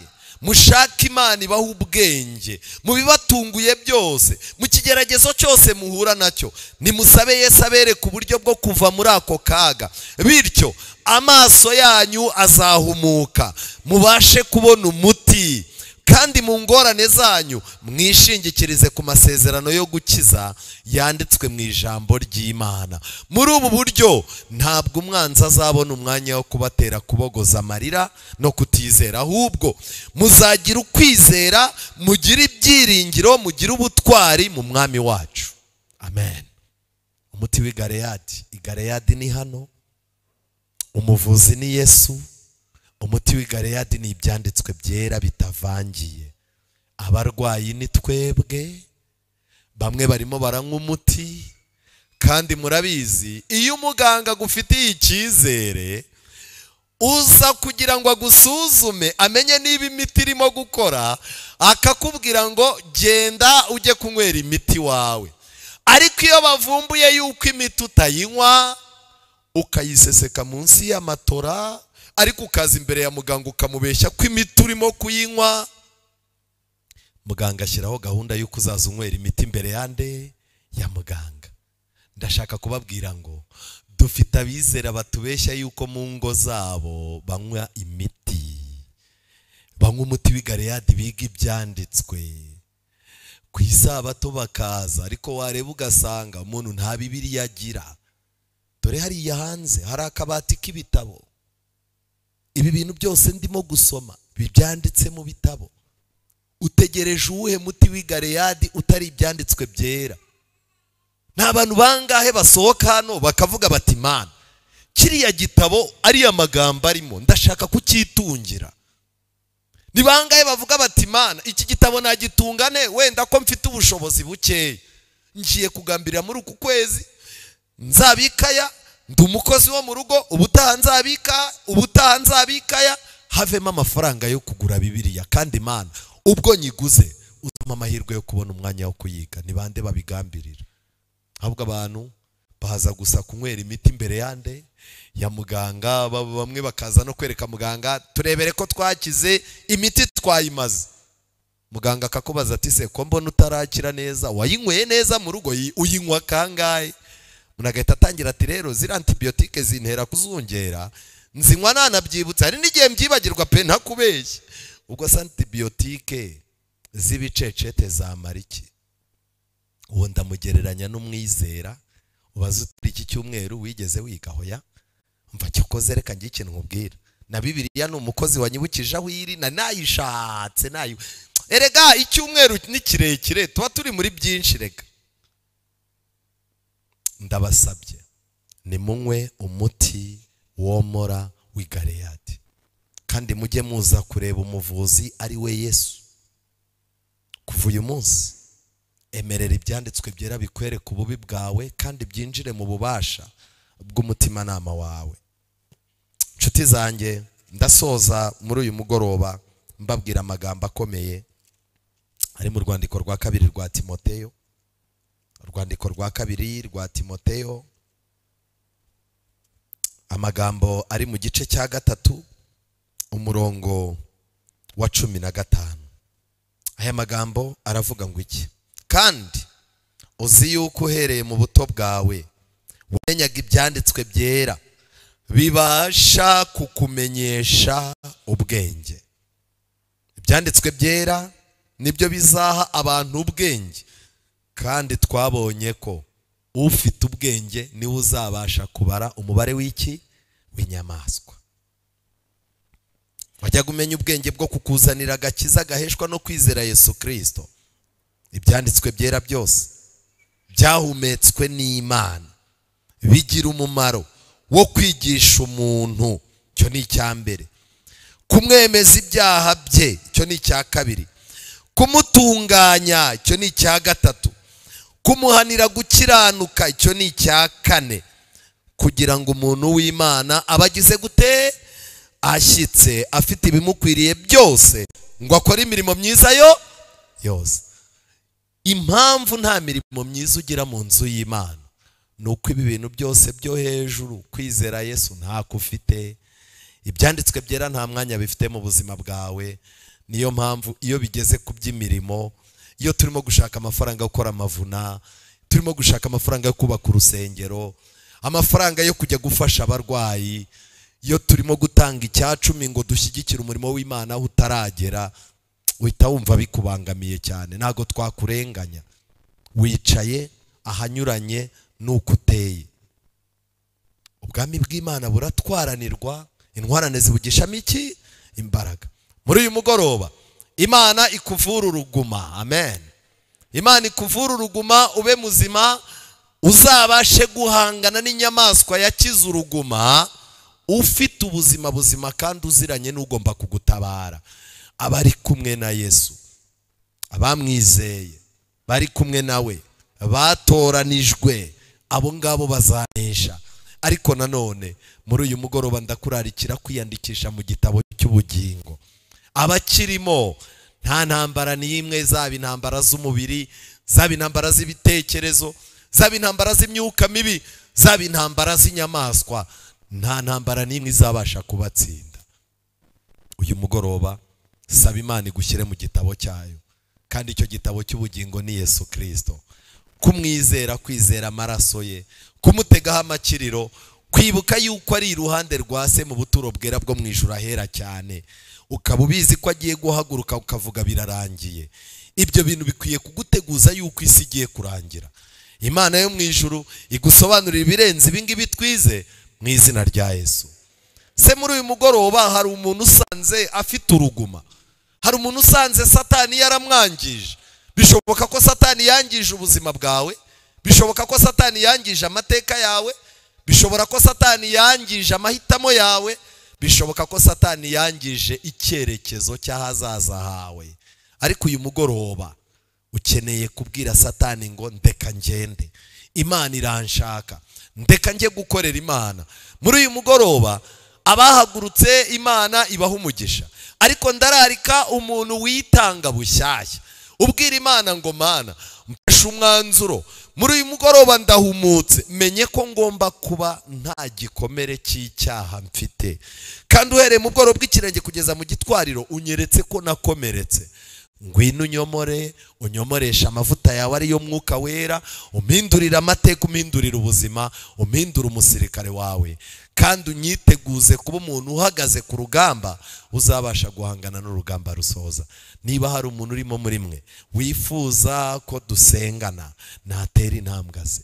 mushaka Imana ibaha ubwenge mu bibatunguye byose, mu kigeragezo cyose muhura nacyo. Nimusabe Yesu abereke uburyo bwo kuva muri ako kaga, bityo amaso yanyu azahumuka, mubashe kubona umuti, kandi mu ngorane zanyu mwishingikirize ku masezerano yo gukiza yanditswe mu ijambo ry'Imana. Muri ubu buryo ntabwo umwanzi azabona umwanya wo kubatera kubogoza amarira no kutizera, ahubwo muzagira ukwizera, mugira ibyiringiro, mugira ubutwari mu mwami wacu. Amen. Umuti w'i Galeyadi, i Galeyadi ni hano, umuvuzi ni Yesu. Umuti w'i Galeyadi ni ibyanditswe byera bitavangiye. Abarwayi ni twebwe, bamwe barimo baranywa umuti, kandi murabizi iyo umuganga agufitiye icyizere uza kugira ngo agusuzume amenye niba imiti irimo gukora, akakubwira ngo genda ujye kunywera imiti wawe. Ariko iyo bavumbuye yuko imiti utayinywa, ukayiseseka munsi y'amatora, ariko ukaza imbere ya muganga ukamubeshya ko imiti urimo kuyinywa, muganga ashyiraho gahunda y'uko uzaza unywera imiti imbere yande ya muganga. Ndashaka kubabwira ngo dufite abizera batubeshya yuko mu ngo zabo banywa imiti, banywa umuti w'i Galeyadi, biga ibyanditswe ku isabato bakaza, ariko wareba ugasanga umuntu nta Bibiliya agira. Dore hariya hanze hari akabati k'ibitabo, ibi bintu byose ndimo gusoma byanditse mu bitabo. Utegereje uwuhe muti w'i Galeyadi utari ibyanditswe byera? Nta bantu bangahe basohoka hano bakavuga bati Mana, kiriya gitabo ariya magambo arimo ndashaka kukitungira? Ni bangahe bavuga bati Mana, iki gitabo nagitungane, wenda ko mfite ubushobozi bukeya, ngiye kugambirira muri uku kwezi nzabikaya, ndi umukozi wo mu rugo, ubutaha nzabikaya, havemo amafaranga yo kugura Bibiliya, kandi Mana ubwo nyiguze uzuma amahirwe yo kubona umwanya wo kuyiga. Ni bande babigambirira? Ahubwo abantu bahaza gusa kunywera imiti imbere yande ya muganga, bamwe bakaza no kwereka muganga turebere ko twakize, imiti twayimaze. Muganga akakubaza ati se ko mbona utarakira neza, wayinyweye neza mu rugo, uyinywa kangahe? Munagahita atangira ati rero zira antibiotique zintera kuzungera, nzinywa nanabyibutse, hari n'igihe mbyibagirwa pe ntakubeshye. Ubwo se antibiotique z'ibicecete zamara iki? Uwo ndamugereranya n'umwizera. Ubaza uti iki cyumweru wigeze wiga? Hoya, mva cyokoze reka ngiye ikintu nkubwira, na Bibiliya ni umukozi wanyibukije aho iri, nayishatse nayo. Erega icyumweru ni kirekire, tuba turi muri byinshi. Rega ndabasabye nimunywe umuti womora w'i Galeyadi, kandi mujye muza kureba umuvuzi ari we Yesu. Kuva uyu munsi emerera ibyanditswe byera bikwereka ububi bwawe, kandi byinjire mu bubasha bw'umutimanama wawe. Nshuti zanjye, ndasoza muri uyu mugoroba mbabwira amagambo akomeye ari mu rwandiko rwa 2 rwa Timoteyo. Urwandiko rwa 2 rwa Timoteyo, amagambo ari mu gice cya 3 umurongo wa 15. Aya magambo aravuga ngo iki? Kandi uzi yuko uhereye mu buto bwawe wamenyaga ibyanditswe byera bibasha kukumenyesha ubwenge. Ibyanditswe byera nibyo bizaha abantu ubwenge, kandi twabonye ko ufite ubwenge niwe uzabasha kubara umubare w'iki? W'inyamaswa. Wajya kumenya ubwenge bwo kukuzanira agakiza gaheshwa no kwizera Yesu Kristo. Ibyanditswe byera byose byahumetswe n'Imana, bigira umumaro wo kwigisha umuntu, cyo ni icyambere. Kumwemeza ibyaha bye, cyo ni icya kabiri. Kumutunganya, cyo ni icya gatatu. Kumuhanira gukiranuka, icyo ni icya kane. Kugira ngo umuntu w'Imana abagize gute? Ashyitse, afite ibimukwiriye byose, ngo akore imirimo myiza yose. Impamvu nta mirimo myiza ugira mu nzu y'Imana nuko ibi bintu byose byo hejuru, kwizera Yesu ntako ufite. Ibyanditswe byera nta mwanya bifite mu buzima bwawe. Niyo mpamvu iyo bigeze ku by'imirimo, iyo turimo gushaka amafaranga yo gukora amavuna, turimo gushaka amafaranga yo kubaka urusengero, amafaranga yo kujya gufasha abarwayi, iyo turimo gutanga icyacumi ngo dushyigikire umurimo w'Imana aho utaragera, uhita wumva bikubangamiye cyane. Ntago twakurenganya, wicaye ahanyuranye nuko uteye. Ubwami bw'Imana buratwaranirwa, intwarane zibugishamo iki? Imbaraga. Muri uyu mugoroba Imana ikuvura uruguma. Amen. Imana ikuvura uruguma ube muzima, uzabashe guhangana n'inyamaswa yakize uruguma, ufite ubuzima buzima kandi uziranye n'ugomba kugutabara. Abari kumwe na Yesu, abamwizeye bari kumwe nawe, batoranijwe, abo ngabo bazanesha. Ariko nanone muri uyu mugoroba ndakurarikira kwiyandikisha mu gitabo cy'ubugingo. Abakirimo nta ntambara n'imwe, zaba intambara z'umubiri, zaba intambara z'ibitekerezo, zaba intambara z'imyuka mibi, zaba intambara z'inyamaswa, nta ntambara n'imwe izabasha kubatsinda. Uyu mugoroba saba Imana igushyire mu gitabo cyayo, kandi icyo gitabo cy'ubugingo ni Yesu Kristo. Kumwizera, kwizera amaraso ye, kumutegaho amakiriro, kwibuka yuko ari iruhande rwa se mu buturo bwera bwo mu ijuru ahera cyane, ukaba ubizi ko agiye guhaguruka ukavuga birarangiye. Ibyo bintu bikwiye kuguteguza yuko isi igiye kurangira. Imana yo mu ijuru igusobanurira ibirenze ibingibi twize mu izina rya Yesu. Se muri uyu mugoroba hari umuntu usanze afite uruguma, hari umuntu usanze Satani yaramwangije. Bishoboka ko Satani yangije ubuzima bwawe, bishoboka ko Satani yangije amateka yawe, bishobora ko Satani yangije amahitamo yawe, bishoboka ko Satani yangije icyerekezo cy'ahazaza hawe. Ariko uyu mugoroba ukeneye kubwira Satani ngo ndeka ngende, Imana iranshaka, ndeka njye gukorera Imana. Muri uyu mugoroba abahagurutse Imana ibaha umugisha, ariko ndararika umuntu witanga bushyashya, ubwira Imana ngo Mana mfashe umwanzuro, muri uyu mugoroba ndahumutse, menye ko ngomba kuba nta gikomere cy'icyaha mfite, kandi uhereye mu bworo bw'ikirenge kugeza mu gitwariro unyeretse ko nakomeretse. Ngwino unyomore, unyomoresha amavuta yawe ariyo mwuka wera, umpindurira amateka, umpindurira ubuzima, umpindura umusirikare wawe, kandi unyiteguze kuba umuntu uhagaze ku rugamba uzabasha guhangana n'urugamba rusoza. Niba hari umuntu urimo muri mwe wifuza ko dusengana, natera intambwe ze,